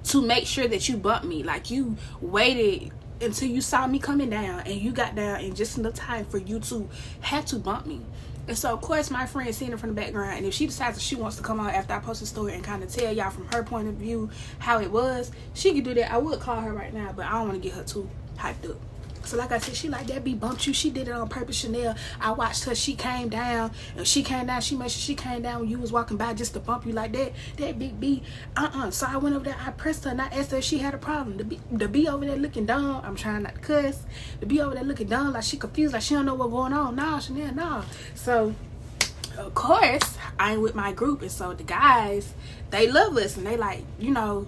to make sure that you bumped me. Like, you waited until you saw me coming down, and you got down in just enough time for you to have to bump me. And so of course my friend seeing it from the background, and if she decides that she wants to come on after I post a story and kind of tell y'all from her point of view how it was, she could do that. I would call her right now, but I don't want to get her too hyped up. So like I said, she like, that bee bumped you, she did it on purpose, Chanel. I watched her, she came down, and she made sure she came down when you was walking by just to bump you like that big bee. So I went over there, I pressed her, and I asked her if she had a problem. The bee over there looking dumb, I'm trying not to cuss. The bee over there looking dumb, like she confused, like she don't know what's going on. Nah, Chanel, nah. So of course I ain't with my group, and so the guys, they love us, and they like,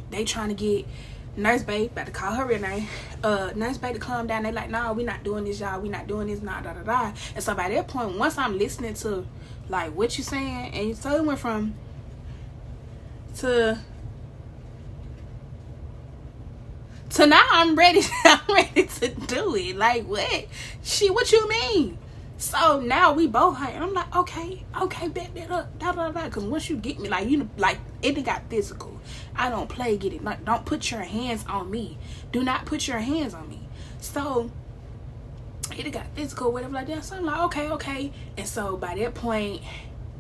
they trying to get Nurse Bae, about to call her real name, Nurse Bae to calm down. They like, nah, we not doing this, y'all. We not doing this, nah, da. And so by that point, once I'm listening to like what you saying, and so it went from to now I'm ready to do it. Like, what you mean? So now we both high, and I'm like, okay, back that up, da. Because once you get me, like, it got physical. I don't play, get it. Like, don't put your hands on me. Do not put your hands on me. So it got physical, whatever like that. So I'm like, okay. And so by that point,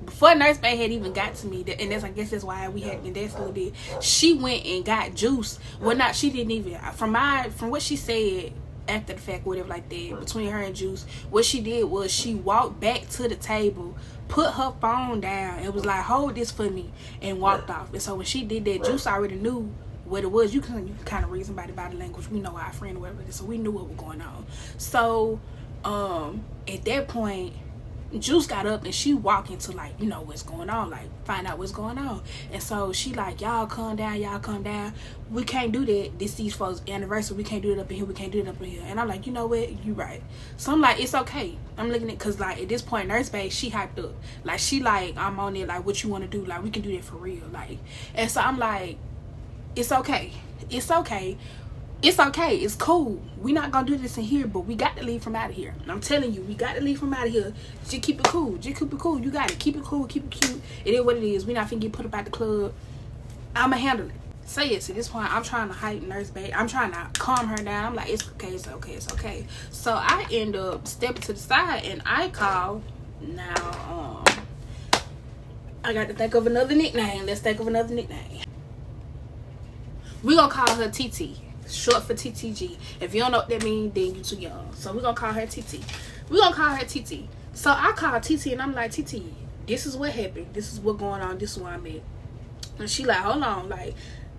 before Nurse Bae had even got to me, and I guess that's why we had been dancing a little bit, she went and got juice. Well, not, she didn't even, from what she said after the fact, whatever like that, between her and Juice, what she did was she walked back to the table, put her phone down, and was like, hold this for me, and walked off. And so when she did that, Juice already knew what it was. You can kind of read somebody body language. We know our friend or whatever it is, so we knew what was going on. So at that point, Juice got up and she walked into, like, what's going on, like, find out what's going on. And so she like, y'all calm down, we can't do that, this these folks' anniversary, we can't do it up in here, and I'm like, you know what, you right. So I'm like, it's okay. I'm looking at, because like at this point, Nurse Bae, she hyped up, like, she like, I'm on it, like, what you want to do, like, we can do that for real, like. And so I'm like, it's okay, it's cool. We not gonna do this in here, but we got to leave from out of here. I'm telling you, we got to leave from out of here. Just keep it cool. You got it. Keep it cool. Keep it cute. It is what it is. We not finna get put up at the club. I'ma handle it. So yes, at this point, I'm trying to hype Nurse Bae. I'm trying to calm her down. I'm like, it's okay. So I end up stepping to the side, and I call. Now, I got to think of another nickname. Let's think of another nickname. We gonna call her TT. Short for TTG. If you don't know what that means, then you too young. So we're gonna call her TT. So I call TT, and I'm like, TT, this is what happened. This is what going on. This is where I'm at. And she like, hold on, like,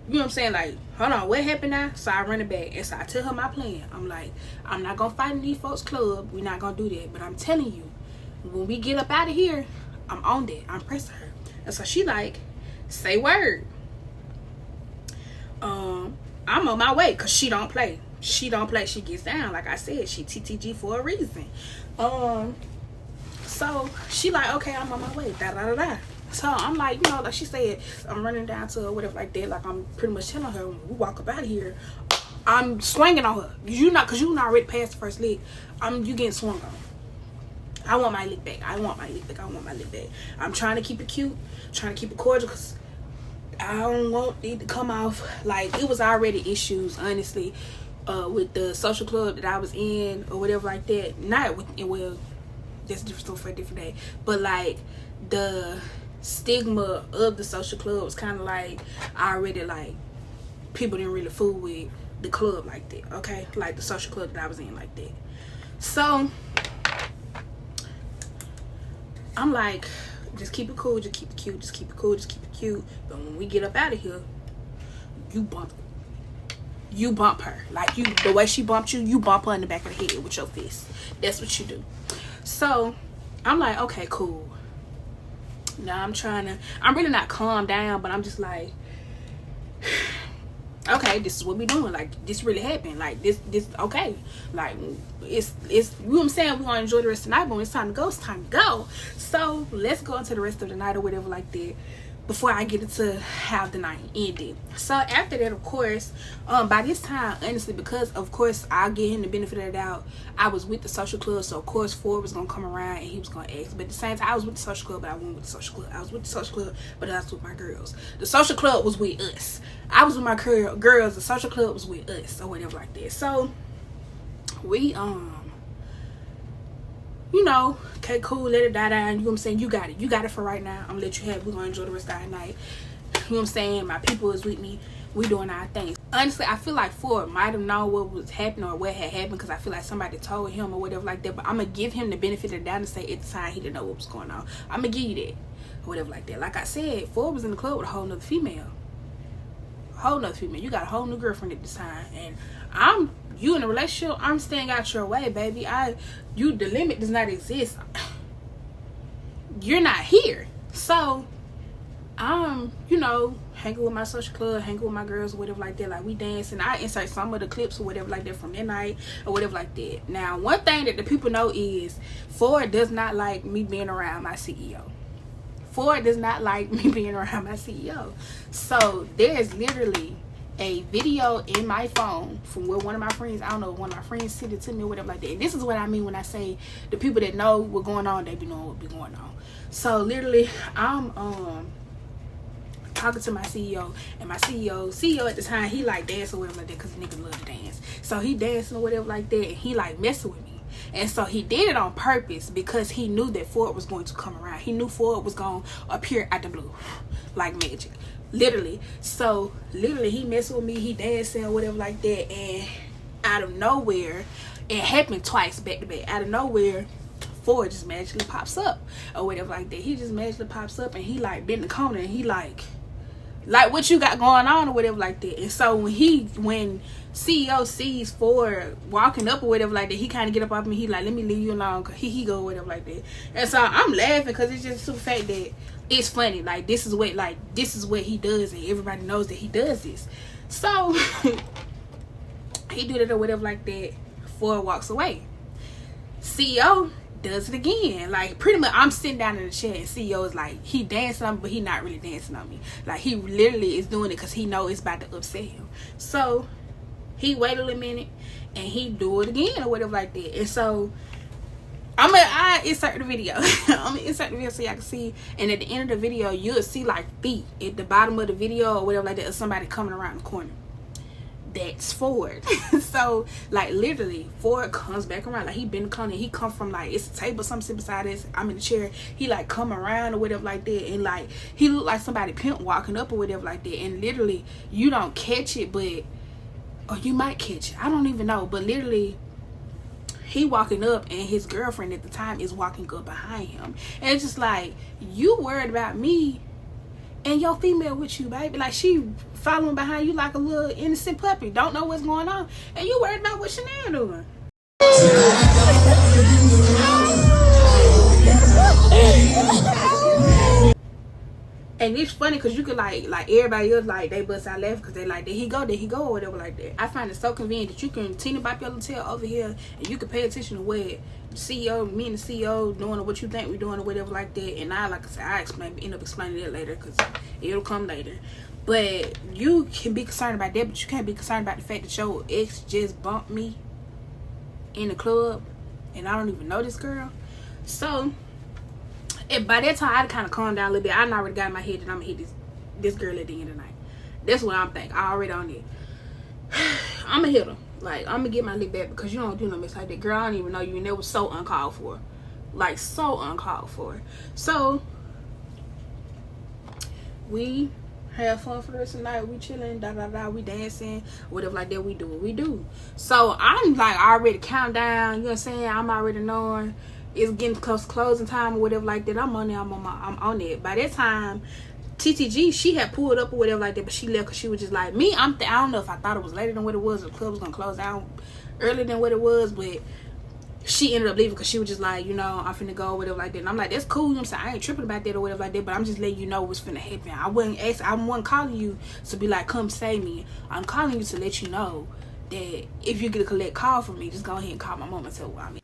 you know what I'm saying? Like, hold on, what happened now? So I run it back. And so I tell her my plan. I'm like, I'm not gonna fight in these folks' club. We're not gonna do that. But I'm telling you, when we get up out of here, I'm on that. I'm pressing her. And so she like, say word. I'm on my way because she don't play. She don't play. She gets down. Like I said, she TTG for a reason. So she like, okay, I'm on my way. Da da da da. So I'm like, you know, like she said, I'm running down to her, whatever like that. Like I'm pretty much telling her, when we walk up out of here, I'm swinging on her. You not, cause you not already past the first lick. You getting swung on. I want my lick back. I want my lick back. I want my lick back. I'm trying to keep it cute, trying to keep it cordial, cause I don't want it to come off like it was already issues, honestly, with the social club that I was in or whatever like that. Not with, well, that's different stuff for a different day. But like the stigma of the social club was kind of like already like people didn't really fool with the club like that. Okay, like the social club that I was in like that. So I'm like, just keep it cool, just keep it cute, just keep it cool, just keep it cute. But when we get up out of here, you bump her. Like you, the way she bumped you, you bump her in the back of the head with your fist. That's what you do. So I'm like, okay, cool. Now I'm really not calm down, but I'm just like, okay, this is what we doing. Like, this really happened. Like, this, okay. Like, it's, you know what I'm saying? We're gonna enjoy the rest of the night, but when it's time to go, it's time to go. So, let's go into the rest of the night or whatever like that before I get into how the night ended. So, after that, of course, by this time, honestly, because, of course, I'll give him the benefit of the doubt, I was with the social club, so, of course, Ford was gonna come around and he was gonna ask. But at the same time, I was with the social club, but I wasn't with the social club. I was with the social club, but I was with my girls. The social club was with us. I was with my girls. The social club was with us, or whatever like that. So, we, you know, okay, cool, let it die down. You know what I'm saying? You got it. You got it for right now. I'm gonna let you have it. We're gonna enjoy the rest of our night. You know what I'm saying? My people is with me. We doing our things. Honestly, I feel like Ford might have known what was happening or what had happened, because I feel like somebody told him or whatever like that. But I'm gonna give him the benefit of the doubt and say at the time he didn't know what was going on. I'm gonna give you that, or whatever like that. Like I said, Ford was in the club with a whole nother female. You got a whole new girlfriend at this time, and you in a relationship. I'm staying out your way, baby. The limit does not exist. You're not here. So you know, hanging with my social club, hanging with my girls or whatever like that. Like, we dancing. I insert some of the clips or whatever like that from that night or whatever like that. Now, one thing that the people know is Ford does not like me being around my CEO. Ford does not like me being around my CEO. So there's literally a video in my phone from where one of my friends, I don't know, one of my friends sent it to me or whatever like that. And this is what I mean when I say the people that know what's going on, they be knowing what be going on. So literally, I'm talking to my CEO, and my CEO at the time, he like dancing or whatever like that, because niggas love to dance. So he dancing or whatever like that, and he like messing with me. And so he did it on purpose, because he knew that Ford was going to come around. He knew Ford was going to appear out the blue like magic, literally. So literally, he messing with me, he dancing or whatever like that, and out of nowhere, it happened twice back to back. Out of nowhere, Ford just magically pops up or whatever like that. He just magically pops up, and he like bent the corner, and he like what you got going on or whatever like that. And so when CEO sees Ford walking up or whatever like that, he kind of get up off me. He like, let me leave you alone, cause he go or whatever like that. And so I'm laughing, because it's just the fact that it's funny. Like, this is what he does, and everybody knows that he does this. So he did it or whatever like that. Ford walks away. CEO does it again. Like, pretty much I'm sitting down in the chair, and CEO is like, he dancing on me, but he not really dancing on me. Like, he literally is doing it because he know it's about to upset him. So he waited a minute, and he do it again or whatever like that. And so I insert the video. I'm gonna insert the video so y'all can see. And at the end of the video, you'll see like feet at the bottom of the video or whatever like that, of somebody coming around the corner. That's Ford. So like, literally, Ford comes back around. Like, he been coming. He come from like, it's a table, something sitting beside us. I'm in the chair. He like come around or whatever like that, and like he looked like somebody pimp walking up or whatever like that. And literally, you don't catch it, but or you might catch it. I don't even know. But literally, he walking up, and his girlfriend at the time is walking up behind him. And it's just like, you worried about me and your female with you, baby. Like, she following behind you like a little innocent puppy. Don't know what's going on. And you worried about what Chanel doing. And it's funny because you could like everybody else like they bust out laughing because they like, did he go or whatever like that. I find it so convenient that you can teeny bop your little tail over here and you can pay attention to what the CEO, me and the CEO doing or what you think we're doing or whatever like that. And I, like I said, end up explaining it later because it'll come later. But you can be concerned about that, but you can't be concerned about the fact that your ex just bumped me in the club and I don't even know this girl. So and by that time I kind of calmed down a little bit. I already got in my head that I'm gonna hit this girl at the end of the night. That's what I'm thinking. I already on it. I'm gonna hit her. Like, I'm gonna get my lick back because you don't do no mess like that. Girl, I don't even know you, and that was so uncalled for. Like, so uncalled for. So we have fun for the rest of the night. We chilling, we dancing, whatever like that. We do what we do. So I'm like already count down. You know what I'm saying? I'm already knowing it's getting close to closing time or whatever like that. I'm on there. I'm on it. By that time, TTG, she had pulled up or whatever like that, but she left because she was just like me. I don't know if I thought it was later than what it was, or the club was gonna close down earlier than what it was, but she ended up leaving because she was just like, you know, I'm finna go or whatever like that. And I'm like, that's cool. You know what I'm saying? I ain't tripping about that or whatever like that, but I'm just letting you know what's finna happen. I wasn't calling you to be like, come save me. I'm calling you to let you know that if you get a collect call from me, just go ahead and call my mom and tell her what I mean.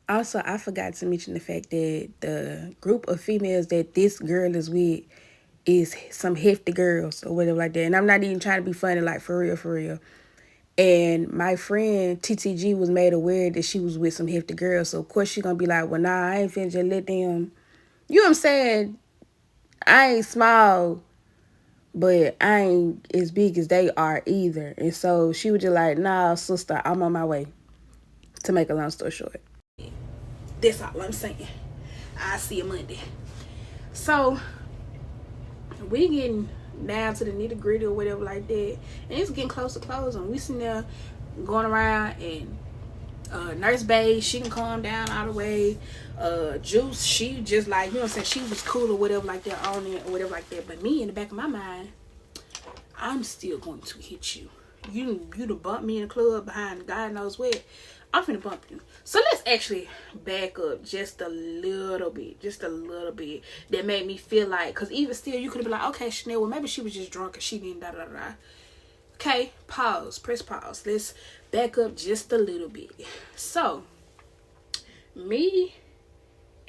Also, I forgot to mention the fact that the group of females that this girl is with is some hefty girls or whatever like that. And I'm not even trying to be funny, like for real. And my friend TTG was made aware that she was with some hefty girls. So, of course, she gonna be like, well, nah, I ain't finna just let them. You know what I'm saying? I ain't small, but I ain't as big as they are either. And so she was just like, nah, sister, I'm on my way. To make a long story short. That's all I'm saying. I'll see you Monday. So we getting down to the nitty gritty or whatever like that, and it's getting close to closing. We sitting there going around, and Nurse Bae, she can calm down all the way. Juice, she just like, you know what I'm saying, she was cool or whatever like that on it or whatever like that. But me, in the back of my mind, I'm still going to hit you. You to bump me in the club behind God knows what. I'm finna bump you. So let's actually back up just a little bit. That made me feel like, because even still, you could have been like, okay, Chanel, well, maybe she was just drunk and she didn't da-da-da. Okay, pause. Press pause. Let's back up just a little bit. So, me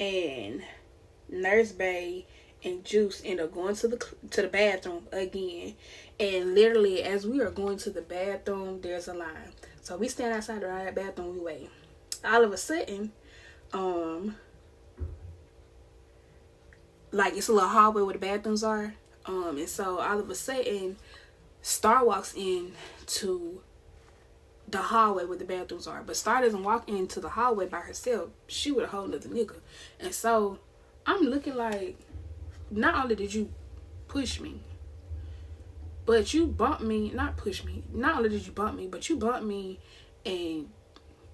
and Nurse Bae and Juice end up going to the bathroom again. And literally, as we are going to the bathroom, there's a line. So we stand outside the bathroom, we wait. All of a sudden, like it's a little hallway where the bathrooms are. And so all of a sudden, Star walks in to the hallway where the bathrooms are. But Star doesn't walk into the hallway by herself. She with a whole nother nigga. And so I'm looking like, not only did you push me, but you bumped me, not push me. Not only did you bump me, but you bumped me and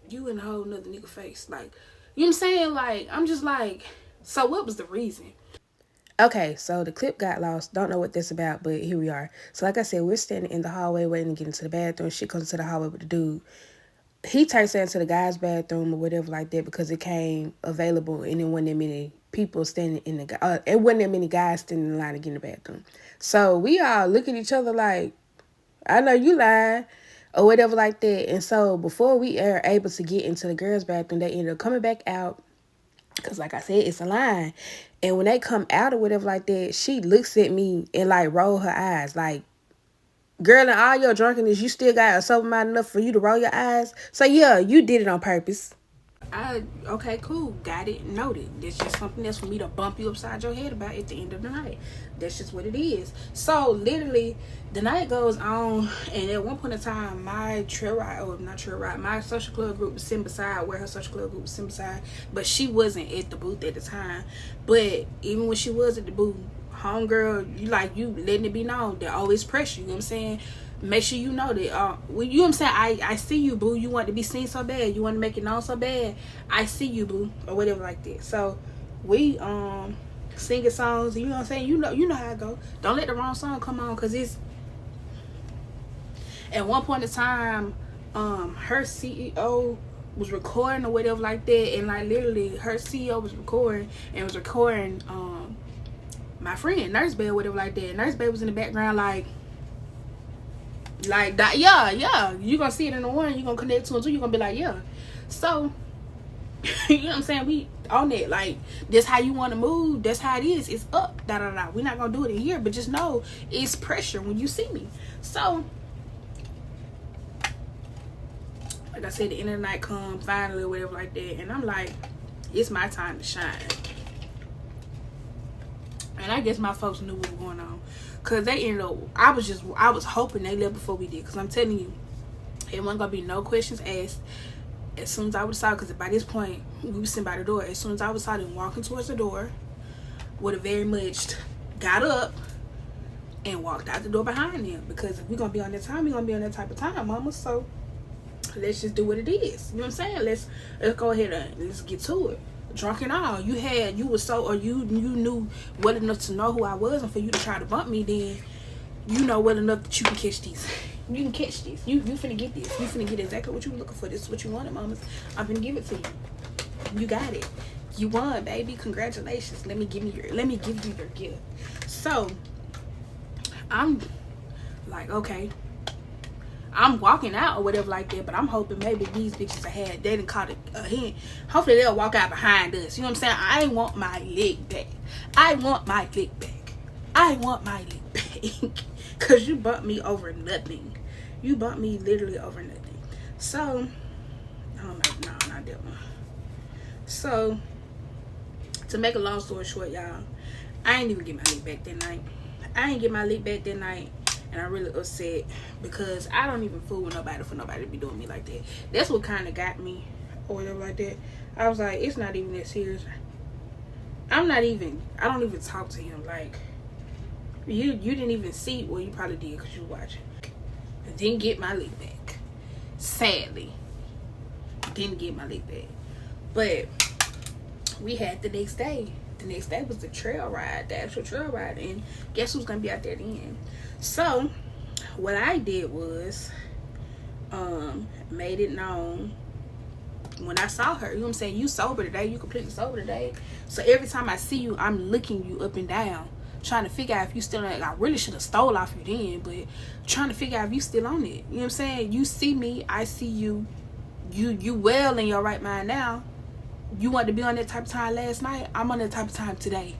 you in a whole nother nigga face. Like, you know what I'm saying? Like, I'm just like, so what was the reason? Okay, so the clip got lost. Don't know what that's about, but here we are. So like I said, we're standing in the hallway waiting to get into the bathroom. She comes to the hallway with the dude. He takes her into the guy's bathroom or whatever like that because it came available and there wasn't that many people standing in the it wasn't that many guys standing in line to get in the bathroom. So we all look at each other like, I know you lying or whatever like that. And so before we are able to get into the girls' bathroom, they end up coming back out because like I said, it's a line. And when they come out or whatever like that, she looks at me and like roll her eyes like, girl, in all your drunkenness, you still got a sober mind enough for you to roll your eyes? So, yeah, you did it on purpose. Okay, cool. Got it. Noted. That's just something that's for me to bump you upside your head about at the end of the night. That's just what it is. So, literally, the night goes on, and at one point in time, my my social club group was sitting beside where her social club group was sitting beside, but she wasn't at the booth at the time. But even when she was at the booth, homegirl, you letting it be known that always pressure, you know what I'm saying? Make sure you know that, you know what I'm saying? I see you, boo. You want to be seen so bad. You want to make it known so bad. I see you, boo. Or whatever like that. So, we, singing songs, you know what I'm saying? You know how I go. Don't let the wrong song come on, because it's, at one point in time, her CEO was recording or whatever like that, and like literally her CEO was recording my friend, Nurse Babe, whatever like that. Nurse Babe was in the background like that. Yeah. You gonna see it in the one, you gonna connect to it too, you gonna be like, yeah. So, you know what I'm saying? We on it. Like, that's how you want to move. That's how it is. It's up. We're not gonna do it in here, but just know it's pressure when you see me. So, like I said, the end of the night come finally or whatever like that, and I'm like, it's my time to shine. And I guess my folks knew what was going on, cause they ended up. I was hoping they left before we did, cause I'm telling you, it wasn't gonna be no questions asked. As soon as I would saw, because by this point we were sitting by the door. As soon as I would saw them walking towards the door, would have very much got up and walked out the door behind them. Because if we're gonna be on that time, we're gonna be on that type of time, mama. So let's just do what it is. You know what I'm saying? Let's go ahead and let's get to it. Drunk and all, you knew well enough to know who I was, and for you to try to bump me, then you know well enough that you can catch these. You can catch this. You finna get this. You finna get exactly what you were looking for. This is what you wanted, mamas. I'm finna give it to you. You got it. You won, baby. Congratulations. Let me give you your gift. So I'm like, okay. I'm walking out or whatever like that, but I'm hoping maybe these bitches they didn't caught a hint. Hopefully they'll walk out behind us. You know what I'm saying? I want my leg back. I want my leg back. I want my leg back. Cause you bumped me over nothing. You bumped me literally over nothing. So, no, not that one. So, to make a long story short, y'all, I ain't even get my leg back that night. And I'm really upset because I don't even fool with nobody for nobody to be doing me like that. That's what kind of got me or whatever like that. I was like, it's not even that serious. I don't even talk to him. Like, you didn't even see, well, you probably did because you were watching. I didn't get my leg back. Sadly. Didn't get my leg back. But we had the next day. The next day was the trail ride, the actual trail ride. And guess who's going to be out there then? So, what I did was, made it known when I saw her. You know what I'm saying? You sober today. You completely sober today. So, every time I see you, I'm looking you up and down. Trying to figure out if you still on it. I really should have stole off you then, but trying to figure out if you still on it. You know what I'm saying? You see me, I see you. You well in your right mind now. You want to be on that type of time last night? I'm on that type of time today.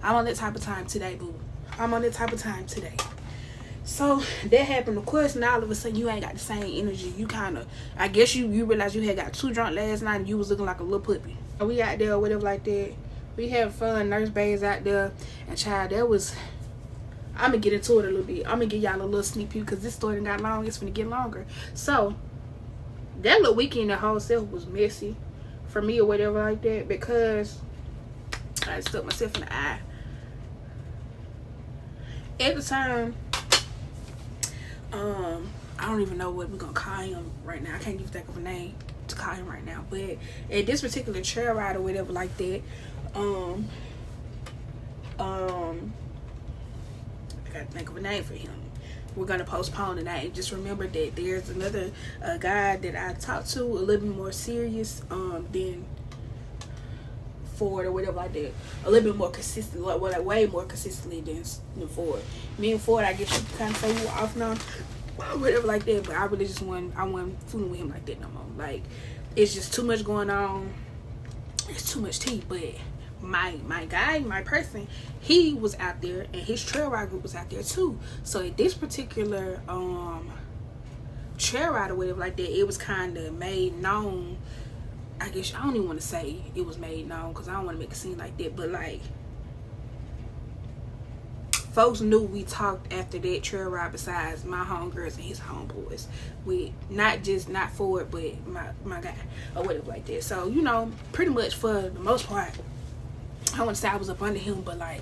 I'm on that type of time today, boo. I'm on that type of time today. So that happened, of course. Now all of a sudden you ain't got the same energy. You kind of, I guess you realized you had got too drunk last night and you was looking like a little puppy. We out there or whatever like that. We had fun. Nurse Babe's out there. And child, that was, I'm going to get into it a little bit. I'm going to give y'all a little sneak peek because this story got long. It's going to get longer. So that little weekend, the whole self was messy for me or whatever like that because I stuck myself in the eye. At the time, I don't even know what we're gonna call him right now. I can't even think of a name to call him right now. But at this particular trail ride or whatever like that, I gotta think of a name for him. We're gonna postpone tonight. Just remember that there's another guy that I talked to a little bit more serious than Ford or whatever like that. A little bit more consistent, like way more consistently than Ford. Me and Ford, I guess you kind of say we were off and on, whatever like that. But I really just wasn't fooling with him like that no more. Like, it's just too much going on. It's too much tea. But my guy, my person, he was out there, and his trail ride group was out there too. So at this particular trail ride or whatever like that, it was kind of made known. I guess I don't even want to say it was made known because I don't want to make a scene like that, but like folks knew we talked after that trail ride besides my homegirls and his homeboys. With not Ford, but my guy or whatever like that. So, you know, pretty much for the most part, I wouldn't say I was up under him, but like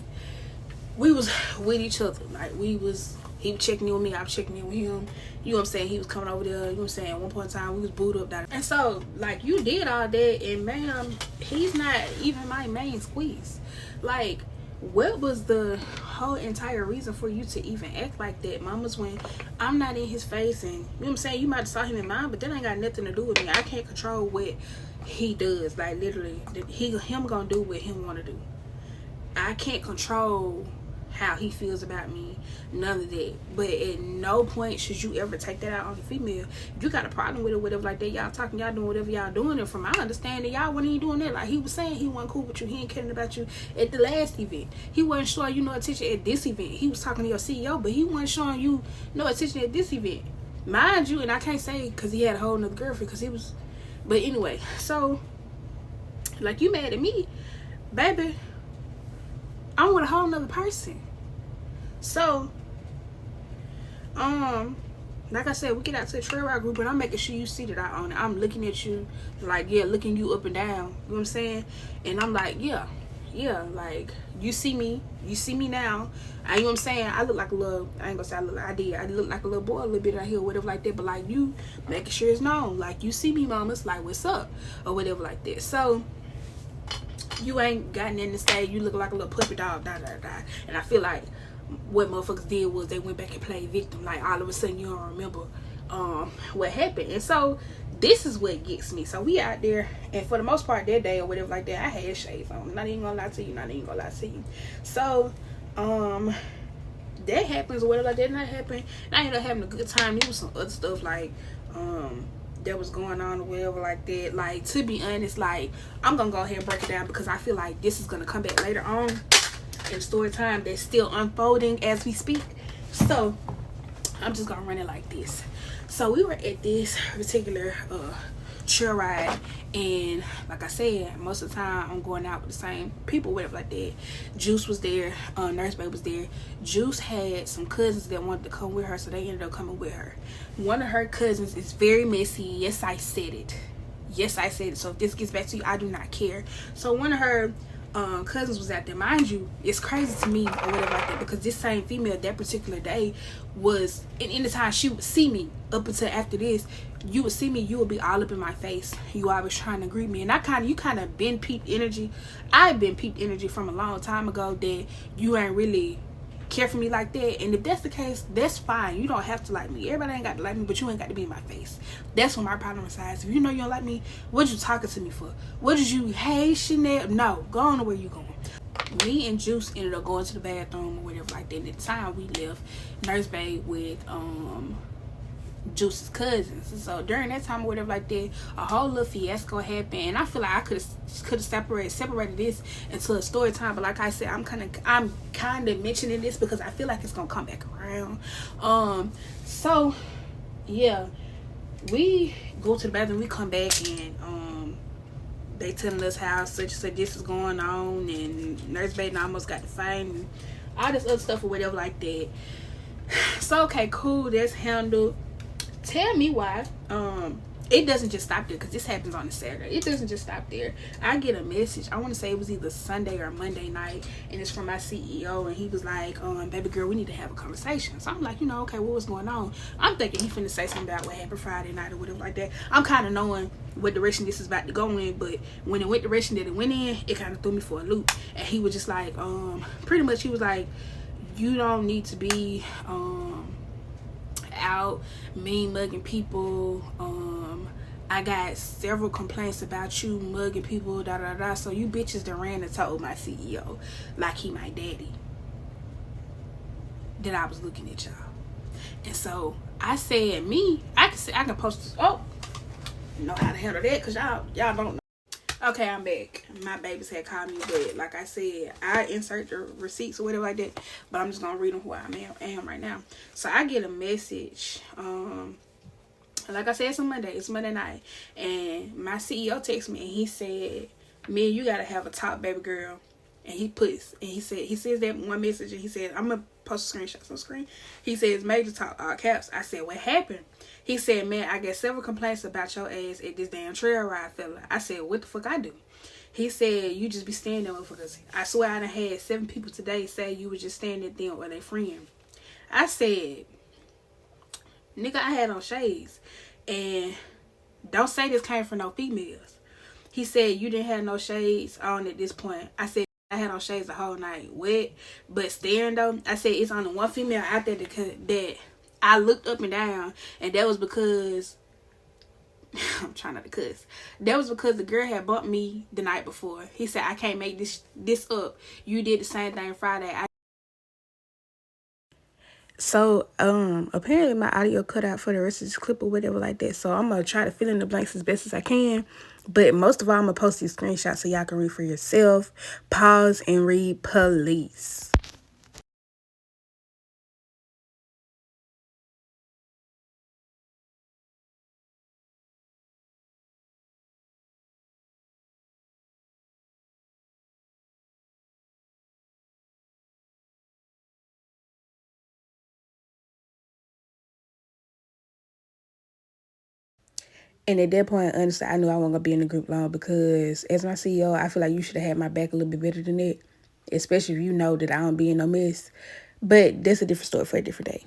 we was with each other. Like he was checking in with me, I was checking in with him. You know what I'm saying? He was coming over there. You know what I'm saying? At one point in time, we was booed up down. And so, like, you did all that, and ma'am, he's not even my main squeeze. Like, what was the whole entire reason for you to even act like that, mamas, when I'm not in his face? And you know what I'm saying? You might have saw him in mine, but that ain't got nothing to do with me. I can't control what he does. Like, literally, him gonna do what him want to do. I can't control how he feels about me, none of that. But at no point should you ever take that out on the female. If you got a problem with it, whatever like that, y'all talking, y'all doing whatever y'all doing, and from my understanding, y'all wasn't even doing that. Like he was saying, he wasn't cool with you, he ain't caring about you at the last event, he wasn't showing you no attention at this event. He was talking to your CEO, but he wasn't showing you no attention at this event, mind you. And I can't say because he had a whole nother girlfriend, because he was, but anyway. So like, you mad at me, baby, I'm with a whole nother person. So, like I said, we get out to the trail ride group, and I'm making sure you see that I own it. I'm looking at you, like, yeah, looking you up and down. You know what I'm saying? And I'm like, yeah, like, you see me now. You know what I'm saying? I look like a little, I ain't gonna say I look like I did. I look like a little boy a little bit out here, whatever like that. But like, you making sure it's known. Like, you see me, mamas, like, what's up? Or whatever like that. So, you ain't got nothing to say. You look like a little puppy dog, And I feel like what motherfuckers did was they went back and played victim. Like, all of a sudden you don't remember what happened. And so this is what gets me. So we out there, and for the most part that day or whatever like that, I had shades on. Not even gonna lie to you. So that happens or whatever like that. Not happen. And I ended up having a good time. There was some other stuff like that was going on or whatever like that. Like, to be honest, like, I'm gonna go ahead and break it down because I feel like this is gonna come back later on in story time that's still unfolding as we speak. So I'm just gonna run it like this. So we were at this particular trail ride, and like I said, most of the time I'm going out with the same people, whatever like that. Juice was there, Nurse Babe was there. Juice had some cousins that wanted to come with her, so they ended up coming with her. One of her cousins is very messy. Yes, I said it. So if this gets back to you, I do not care. So one of her cousins was out there. Mind you, it's crazy to me or whatever like that, because this same female that particular day was in the time she would see me up until after this, you would see me, you would be all up in my face, you always trying to greet me. And you kind of been peeped energy. I've been peeped energy from a long time ago that you ain't really care for me like that. And if that's the case, that's fine. You don't have to like me. Everybody ain't got to like me, but you ain't got to be in my face. That's what my problem resides. If you know you don't like me, what you talking to me for? What did you, hey Chanel? No, go on to where you going. Me and Juice ended up going to the bathroom or whatever like that. And at the time we left, Nurse Babe with Juice's cousins. So during that time or whatever like that, a whole little fiasco happened, and I feel like I could have separated this into a story time. But like I said, I'm kind of mentioning this because I feel like it's gonna come back around. So yeah, we go to the bathroom, we come back, and they telling us how such and such this is going on, and Nurse Babe almost got to fight and all this other stuff or whatever like that. So okay, cool, that's handled. Tell me why it doesn't just stop there, because this happens on a Saturday. It doesn't just stop there. I get a message, I want to say it was either Sunday or Monday night, and it's from my CEO, and he was like, baby girl, we need to have a conversation. So I'm like, okay, what was going on? I'm thinking he finna say something about what happened Friday night or whatever like that. I'm kind of knowing what direction this is about to go in, but when it went direction that it went in, it kind of threw me for a loop. And he was just like, pretty much he was like, you don't need to be out mean mugging people. I got several complaints about you mugging people, so you bitches done ran and told my CEO, like he my daddy, that I was looking at y'all. And so I said, I can post this. Oh, know how to handle that, because y'all don't know. Okay, I'm back. My babies had called me, but like I said, I insert the receipts or whatever like that, but I'm just gonna read them who I am right now. So I get a message, like I said, it's Monday night, and my CEO texts me, and he said, "Man, you gotta have a talk, baby girl." And he says that one message, and he said, I'm gonna post screenshots on screen. He says, major talk, all caps. I said, what happened? He said, man, I get several complaints about your ass at this damn trail ride, fella. I said, what the fuck I do? He said, you just be standing there motherfuckers. I swear I done had 7 people today say you was just standing there with their friend. I said, nigga, I had on shades. And don't say this came from no females. He said, you didn't have no shades on at this point. I said, I had on shades the whole night, wet, but staring though. I said, it's only one female out there that I looked up and down, and that was because I'm trying not to cuss. That was because the girl had bumped me the night before. He said, I can't make this up. You did the same thing Friday. So, apparently my audio cut out for the rest of this clip or whatever like that. So I'm gonna try to fill in the blanks as best as I can. But most of all, I'm gonna post these screenshots so y'all can read for yourself. Pause and read, please. And at that point, honestly, I knew I wasn't gonna be in the group long because as my CEO, I feel like you should have had my back a little bit better than that. Especially if you know that I don't be in no mess. But that's a different story for a different day.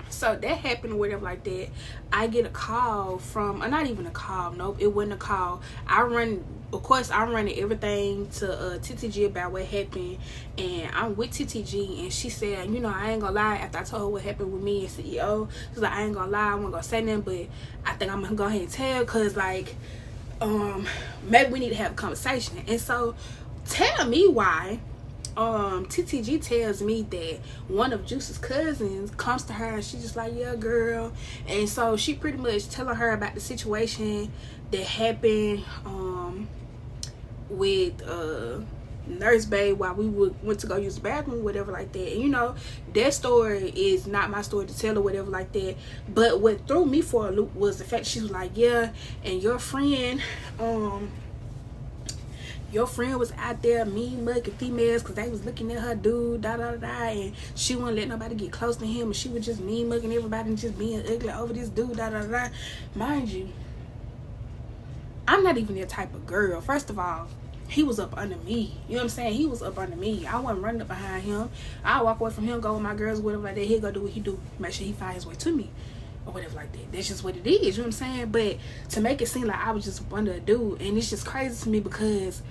So that happened or whatever like that. I get a call from, or not even a call, nope, it wasn't a call. I'm running everything to TTG about what happened, and I'm with TTG, and she said, you know, I ain't gonna lie, after I told her what happened with me and CEO, she's like, I ain't gonna lie, I wasn't gonna say nothing, but I think I'm gonna go ahead and tell, because like, maybe we need to have a conversation. And so tell me why TTG tells me that one of Juice's cousins comes to her and she's just like, yeah, girl. And so she pretty much telling her about the situation that happened with Nurse Babe while we went to go use the bathroom, whatever like that. And you know, that story is not my story to tell or whatever like that. But what threw me for a loop was the fact she was like, yeah, and your friend was out there mean mugging females because they was looking at her dude, and she wouldn't let nobody get close to him, and she was just mean mugging everybody and just being ugly over this dude, Mind you, I'm not even that type of girl. First of all, he was up under me. You know what I'm saying? He was up under me. I wasn't running up behind him. I walk away from him, go with my girls, whatever like that. He'll go do what he do. Make sure he finds his way to me. Or whatever like that. That's just what it is. You know what I'm saying? But to make it seem like I was just under a dude, and it's just crazy to me because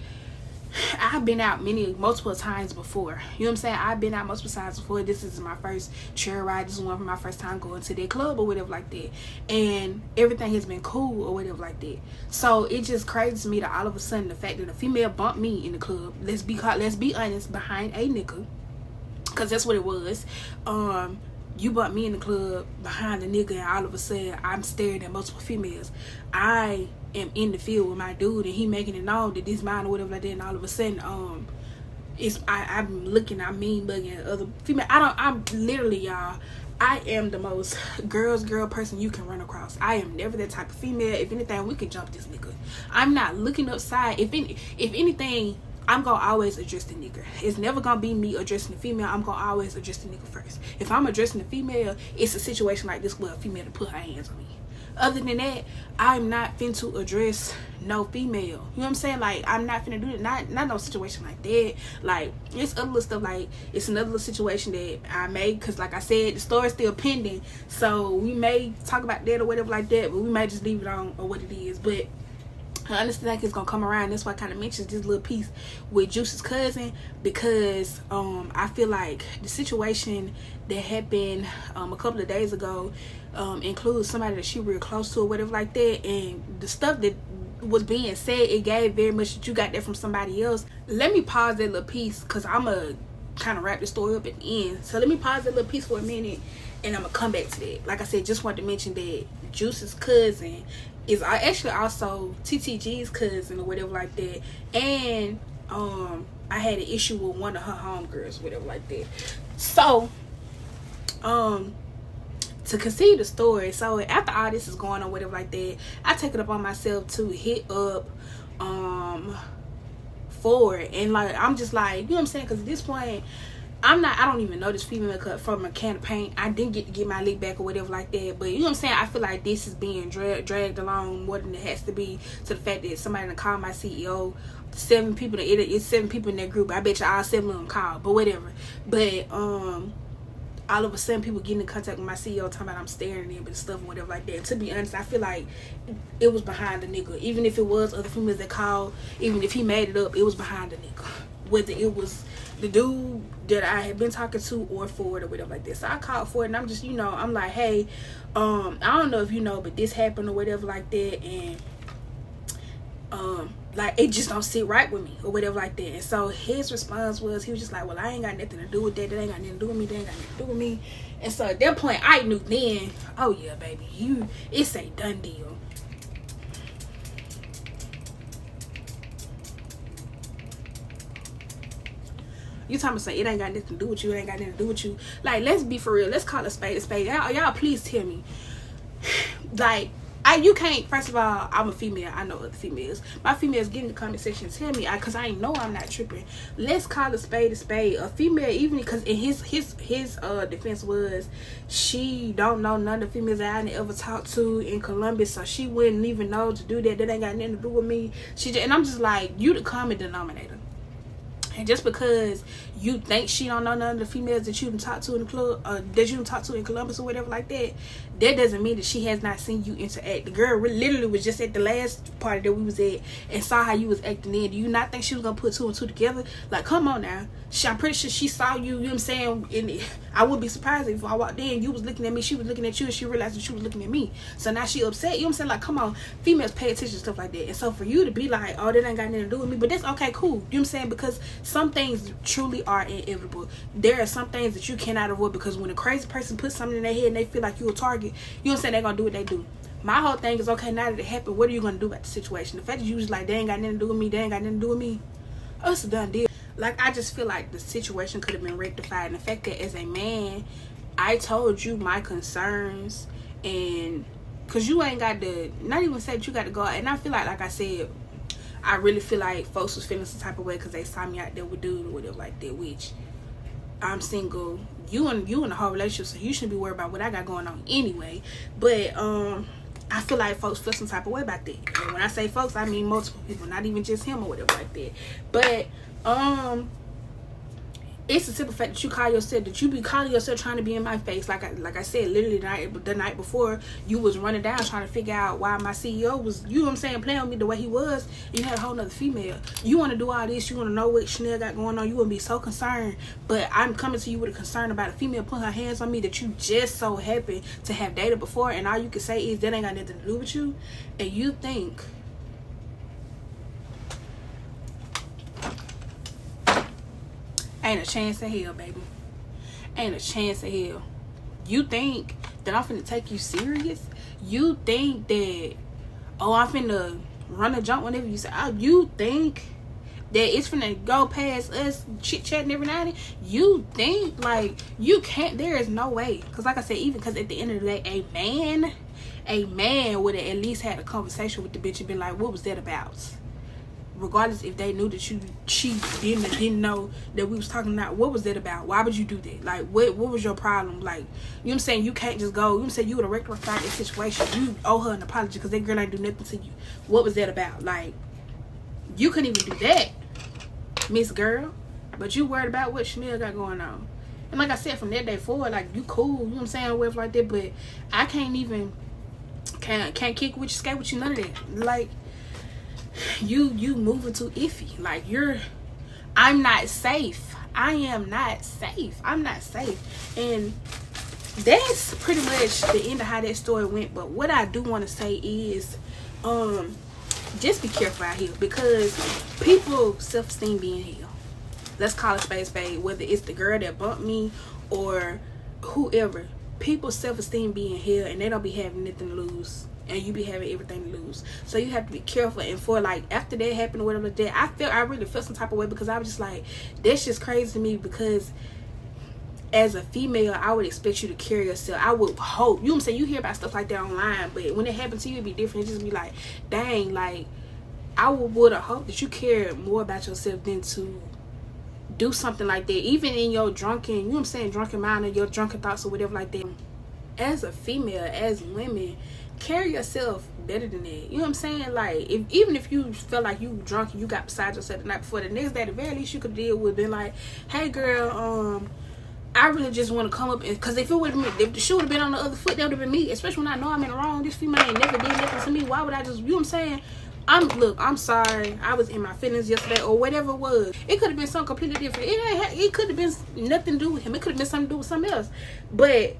I've been out multiple times before. You know what I'm saying? I've been out multiple times before. This is my first trail ride. This is one of my first time going to that club or whatever like that. And everything has been cool or whatever like that. So it's just crazy to me that all of a sudden the fact that a female bumped me in the club, let's be honest, behind a nigga, because that's what it was. You bumped me in the club behind a nigga, and all of a sudden I'm staring at multiple females. I am in the field with my dude, and he making it known that this mine or whatever like that, and all of a sudden I'm mean bugging other female. I'm literally, y'all, I am the most girl person you can run across. I am never that type of female. If anything, we could jump this nigga. I'm not looking upside. If anything, I'm gonna always address the nigga. It's never gonna be me addressing the female. I'm gonna always address the nigga first. If I'm addressing the female, it's a situation like this where a female to put her hands on me. Other than that, I'm not finna to address no female. You know what I'm saying? Like, I'm not finna do it. Not no situation like that. Like, it's other little stuff. Like, it's another little situation that I made, because like I said, the story's still pending. So we may talk about that or whatever like that, but we might just leave it on or what it is. But I honestly think it's gonna come around. That's why I kind of mentioned this little piece with Juice's cousin, because I feel like the situation that happened a couple of days ago includes somebody that she real close to or whatever like that, and the stuff that was being said, it gave very much that you got that from somebody else. Let me pause that little piece because I'm gonna kind of wrap the story up at the end. So let me pause that little piece for a minute, and I'm gonna come back to that. Like I said, just wanted to mention that Juice's cousin is actually also TTG's cousin or whatever like that, and I had an issue with one of her homegirls, whatever like that. So to conceive the story, so after all this is going on, whatever like that, I take it up on myself to hit up Ford, and like I'm just like, you know what I'm saying, because at this point I don't even know this female cut from a can of paint. I didn't get my lick back or whatever like that. But you know what I'm saying? I feel like this is being dragged along more than it has to be, to the fact that somebody done called my CEO. 7 people, it's 7 people in that group. I bet you all 7 of them called, but whatever. But all of a sudden people getting in contact with my CEO talking about I'm staring at him and stuff and whatever like that. And to be honest, I feel like it was behind the nigga. Even if it was other females that called, even if he made it up, it was behind the nigga. whether it was the dude that I had been talking to or Ford or whatever like that. So I called Ford and I'm just, you know, I'm like, hey, I don't know if you know, but this happened or whatever like that, and like it just don't sit right with me or whatever like that. And so his response was, he was just like, well, I ain't got nothing to do with that. That ain't got nothing to do with me. That ain't got nothing to do with me. And so at that point, I knew then, oh yeah, baby, it's a done deal. You talking about say it ain't got nothing to do with you, it ain't got nothing to do with you. Like, let's be for real. Let's call a spade a spade. Y'all please tell me. Like, you can't, first of all, I'm a female. I know other females. My females get in the comment section and tell me, because I know I'm not tripping. Let's call a spade a spade. A female, even because in his defense was, she don't know none of the females that I ever talked to in Columbus, so she wouldn't even know to do that. That ain't got nothing to do with me. And I'm just like, you the common denominator. And just because you think she don't know none of the females that you done talked to in the club, that you done talked to in Columbus or whatever like that, that doesn't mean that she has not seen you interact. The girl literally was just at the last party that we was at and saw how you was acting in. Do you not think she was gonna put two and two together? Like, come on now. I'm pretty sure she saw you, you know what I'm saying? And I wouldn't be surprised if I walked in, you was looking at me, she was looking at you, and she realized that she was looking at me. So now she upset, you know what I'm saying? Like, come on, females pay attention to stuff like that. And so for you to be like, oh, that ain't got nothing to do with me, but that's okay, cool. You know what I'm saying? Because some things truly are inevitable. There are some things that you cannot avoid, because when a crazy person puts something in their head and they feel like you're a target, you know what I'm saying, they're gonna do what they do. My whole thing is, okay, now that it happened, what are you gonna do about the situation? The fact that you was like, they ain't got nothing to do with me, they ain't got nothing to do with me, oh, it's a done deal. Like, I just feel like the situation could have been rectified. And the fact that as a man, I told you my concerns, and because you ain't got to, not even say that you got to go out. And I feel like I said, I really feel like folks was feeling some type of way because they saw me out there with dude or whatever like that, which I'm single. You in a whole relationship, so you shouldn't be worried about what I got going on anyway. But I feel like folks feel some type of way about that. And when I say folks, I mean multiple people, not even just him or whatever like that. But it's a simple fact that you call yourself, that you be calling yourself trying to be in my face. Like I said, literally the night before, you was running down trying to figure out why my CEO was, you know what I'm saying, playing with me the way he was. And you had a whole nother female. You want to do all this, you want to know what Chanel got going on, you want to be so concerned. But I'm coming to you with a concern about a female putting her hands on me that you just so happen to have dated before, and all you can say is that ain't got nothing to do with you. And you think ain't a chance in hell, baby. Ain't a chance in hell. You think that I'm finna take you serious? You think that, oh, I'm finna run a jump whenever you say, oh, you think that it's finna go past us chit-chatting every night? You think, like, you can't, there is no way. Because like I said, even because at the end of the day, a man would have at least had a conversation with the bitch and been like, what was that about? Regardless if they knew that she didn't know that we was talking about, what was that about? Why would you do that? Like, what was your problem? Like, you know what I'm saying? You can't just go, you know what I'm saying, you would have rectified that situation. You owe her an apology because that girl ain't do nothing to you. What was that about? Like, you couldn't even do that, Miss Girl. But you worried about what Chanel got going on. And like I said, from that day forward, like, you cool, you know what I'm saying, or whatever like that, but I can't even, can't kick with you, skate with you, none of that. Like, you moving too iffy. Like, I'm not safe. I am not safe. I'm not safe. And that's pretty much the end of how that story went. But what I do want to say is, just be careful out here, because people self-esteem be in hell. Let's call it spade spade. Whether it's the girl that bumped me or whoever, people self-esteem be in hell, and they don't be having nothing to lose. And you be having everything to lose. So you have to be careful. And for, like, after that happened or whatever like that, I really felt some type of way, because I was just like, that's just crazy to me, because as a female, I would expect you to carry yourself. I would hope, you know what I'm saying, you hear about stuff like that online, but when it happens to you, it'd be different. It'd just be like, dang, like, I would have hoped that you cared more about yourself than to do something like that, even in your drunken, you know what I'm saying, drunken mind or your drunken thoughts or whatever like that. As a female, as women, carry yourself better than that. You know what I'm saying? Like, even if you felt like you drunk and you got beside yourself the night before, the next day, the very least you could deal with been like, hey girl, I really just want to come up, and because if the shoe would have been on the other foot, that would have been me. Especially when I know I'm in the wrong. This female ain't never did nothing to me. Why would I just, you know what I'm saying? I'm sorry. I was in my feelings yesterday or whatever it was. It could have been something completely different. It could have been nothing to do with him. It could have been something to do with something else. But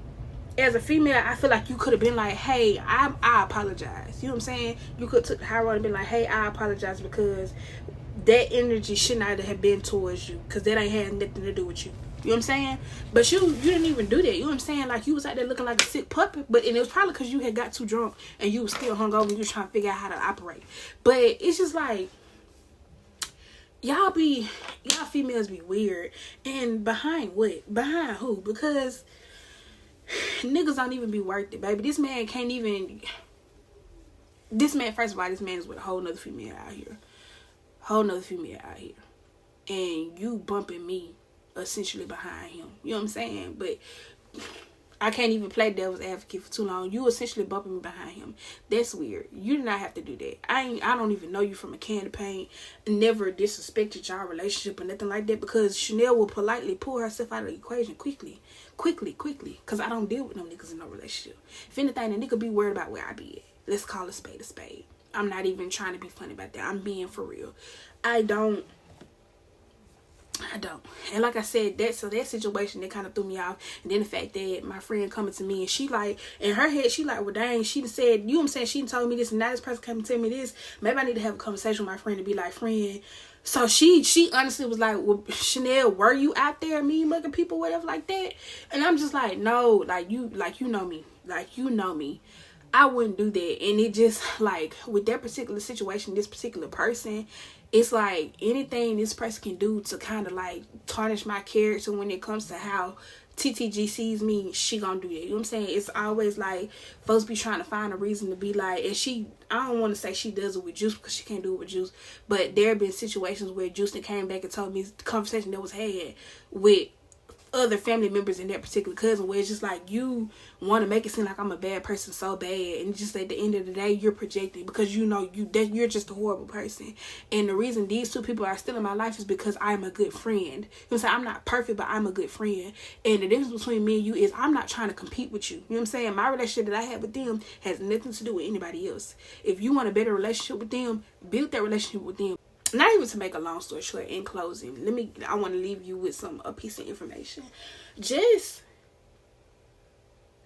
as a female, I feel like you could have been like, hey, I apologize. You know what I'm saying? You could have took the high road and been like, hey, I apologize because that energy should not have been towards you because that ain't had nothing to do with you. You know what I'm saying? But you didn't even do that. You know what I'm saying? Like, you was out there looking like a sick puppy. And it was probably because you had got too drunk and you was still hungover and you was trying to figure out how to operate. But it's just like, y'all females be weird. And behind what? Behind who? Because niggas don't even be worth it, baby. This man can't even... This man, first of all, this man is with a whole nother female out here. And you bumping me essentially behind him. You know what I'm saying? But I can't even play devil's advocate for too long. You essentially bumping me behind him. That's weird. You do not have to do that. I don't even know you from a can of paint. Never disrespected y'all relationship or nothing like that, because Chanel will politely pull herself out of the equation quickly. Because I don't deal with no niggas in no relationship. If anything, the nigga be worried about where I be at. Let's call a spade a spade. I'm not even trying to be funny about that. I'm being for real. I don't. And like I said, that situation, that kind of threw me off. And then the fact that my friend coming to me and she like, in her head, she like, well, dang, she said, you know what I'm saying? She told me this and now this person come and tell me this. Maybe I need to have a conversation with my friend to be like, friend. So she honestly was like, well, Chanel, were you out there mean mugging people, whatever like that? And I'm just like, no, you know me. I wouldn't do that. And it just, like, with that particular situation, this particular person, it's like anything this person can do to kind of like tarnish my character when it comes to how TTG sees me, she gonna do that. You know what I'm saying? It's always like folks be trying to find a reason to be like, and I don't want to say she does it with Juice because she can't do it with Juice, but there have been situations where Juice came back and told me the conversation that was had with other family members in that particular cousin, where it's just like, you want to make it seem like I'm a bad person so bad, and just at the end of the day you're projecting because you know you're just a horrible person. And the reason these two people are still in my life is because I'm a good friend. You know what I'm saying? I'm not perfect, but I'm a good friend. And the difference between me and you is I'm not trying to compete with you. You know what I'm saying? My relationship that I have with them has nothing to do with anybody else. If you want a better relationship with them, build that relationship with them. Not even to make a long story short, in closing, I want to leave you with a piece of information.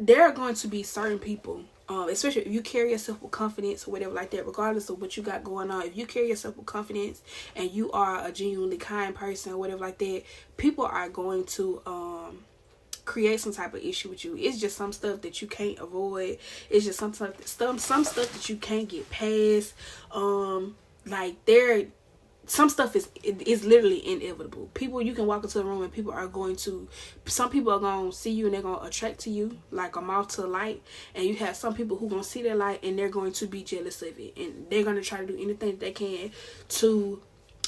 There are going to be certain people, especially if you carry yourself with confidence or whatever like that, regardless of what you got going on, if you carry yourself with confidence and you are a genuinely kind person or whatever like that, people are going to create some type of issue with you. It's just some stuff that you can't avoid. It's just some stuff that you can't get past. Some stuff is literally inevitable. People, you can walk into a room and some people are going to see you and they're going to attract to you like a moth to a light. And you have some people who going to see that light and they're going to be jealous of it. And they're going to try to do anything that they can to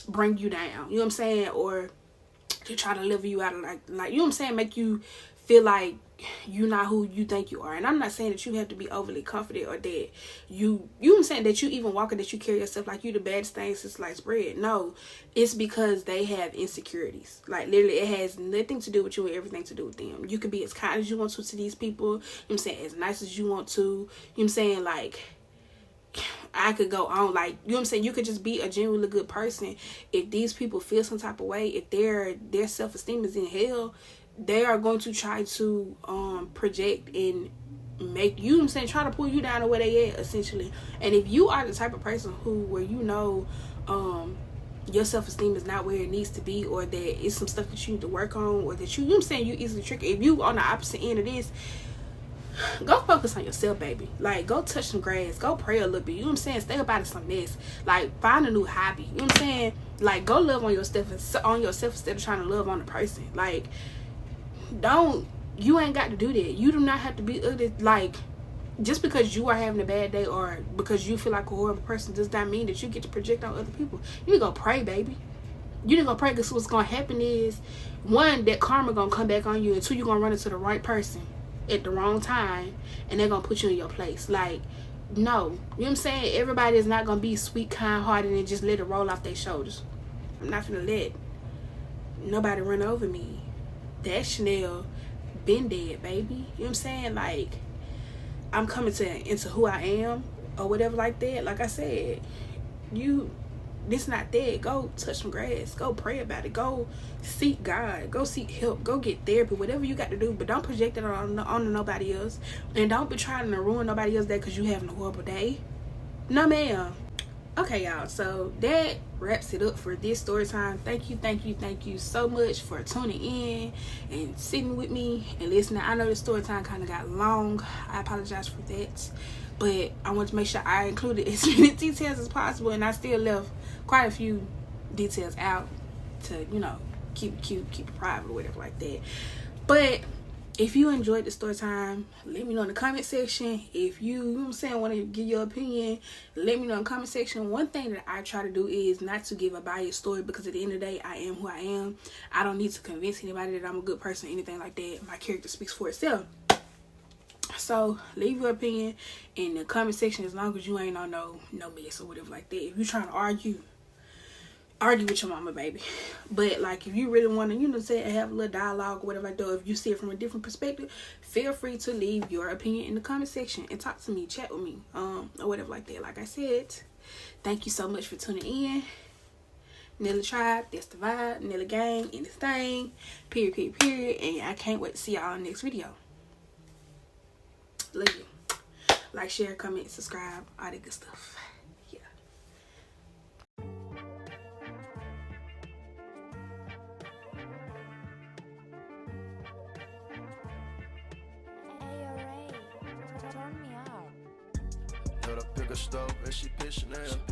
bring you down. You know what I'm saying? Or to try to level you out of like, you know what I'm saying? Make you feel like you're not who you think you are. And I'm not saying that you have to be overly confident or that you know what I'm saying, that you even walking, that you carry yourself like you the baddest thing since sliced bread. No, it's because they have insecurities. Like, literally, it has nothing to do with you and everything to do with them. You can be as kind as you want to these people. You know what I'm saying? As nice as you want to. You know what I'm saying? Like, I could go on, like, you know what I'm saying? You could just be a genuinely good person. If these people feel some type of way, if their self-esteem is in hell, they are going to try to project and make, you know what I'm saying, try to pull you down to where they at, essentially. And if you are the type of person where you know your self-esteem is not where it needs to be, or that it's some stuff that you need to work on, or that you know what I'm saying, you easily trick. If you on the opposite end of this, go focus on yourself, baby. Like, go touch some grass, go pray a little bit, you know what I'm saying, stay up out of some mess, like, find a new hobby, you know what I'm saying, like, go love on yourself instead of trying to love on the person. Like, you ain't got to do that. You do not have to be ugly. Like, just because you are having a bad day or because you feel like a horrible person does not mean that you get to project on other people. You need to go pray, baby. You need to go pray, because what's going to happen is, one, that karma going to come back on you, and two, you're going to run into the right person at the wrong time, and they're going to put you in your place. Like, no. You know what I'm saying? Everybody is not going to be sweet, kind-hearted, and just let it roll off their shoulders. I'm not going to let nobody run over me. That Chanel been dead, baby. You know what I'm saying? Like, I'm coming into who I am or whatever like that. Like I said, this not that. Go touch some grass. Go pray about it. Go seek God. Go seek help. Go get therapy. Whatever you got to do. But don't project it on nobody else. And don't be trying to ruin nobody else's day because you having a horrible day. No, ma'am. Okay, y'all. So that wraps it up for this story time. Thank you so much for tuning in and sitting with me and listening. I know the story time kind of got long. I apologize for that. But I want to make sure I included as many details as possible, and I still left quite a few details out to, keep it cute, keep it private or whatever like that. But if you enjoyed the story time, let me know in the comment section. If you want to give your opinion, let me know in the comment section. One thing that I try to do is not to give a biased story, because at the end of the day, I am who I am. I don't need to convince anybody that I'm a good person or anything like that. My character speaks for itself. So leave your opinion in the comment section, as long as you ain't on no mess or whatever like that. If you're trying to argue with your mama, baby. But like, if you really want to, say, have a little dialogue or whatever like that, if you see it from a different perspective, feel free to leave your opinion in the comment section and talk to me, chat with me, or whatever like that. Like I said, thank you so much for tuning in. Nelly Tribe, that's the vibe. Nelly Gang in this thing. Period. And I can't wait to see y'all in the next video. Love you. Like, share, comment, subscribe, all that good stuff. Yeah. Turn me out. Held up, pick a stove, and she pitching Chanel.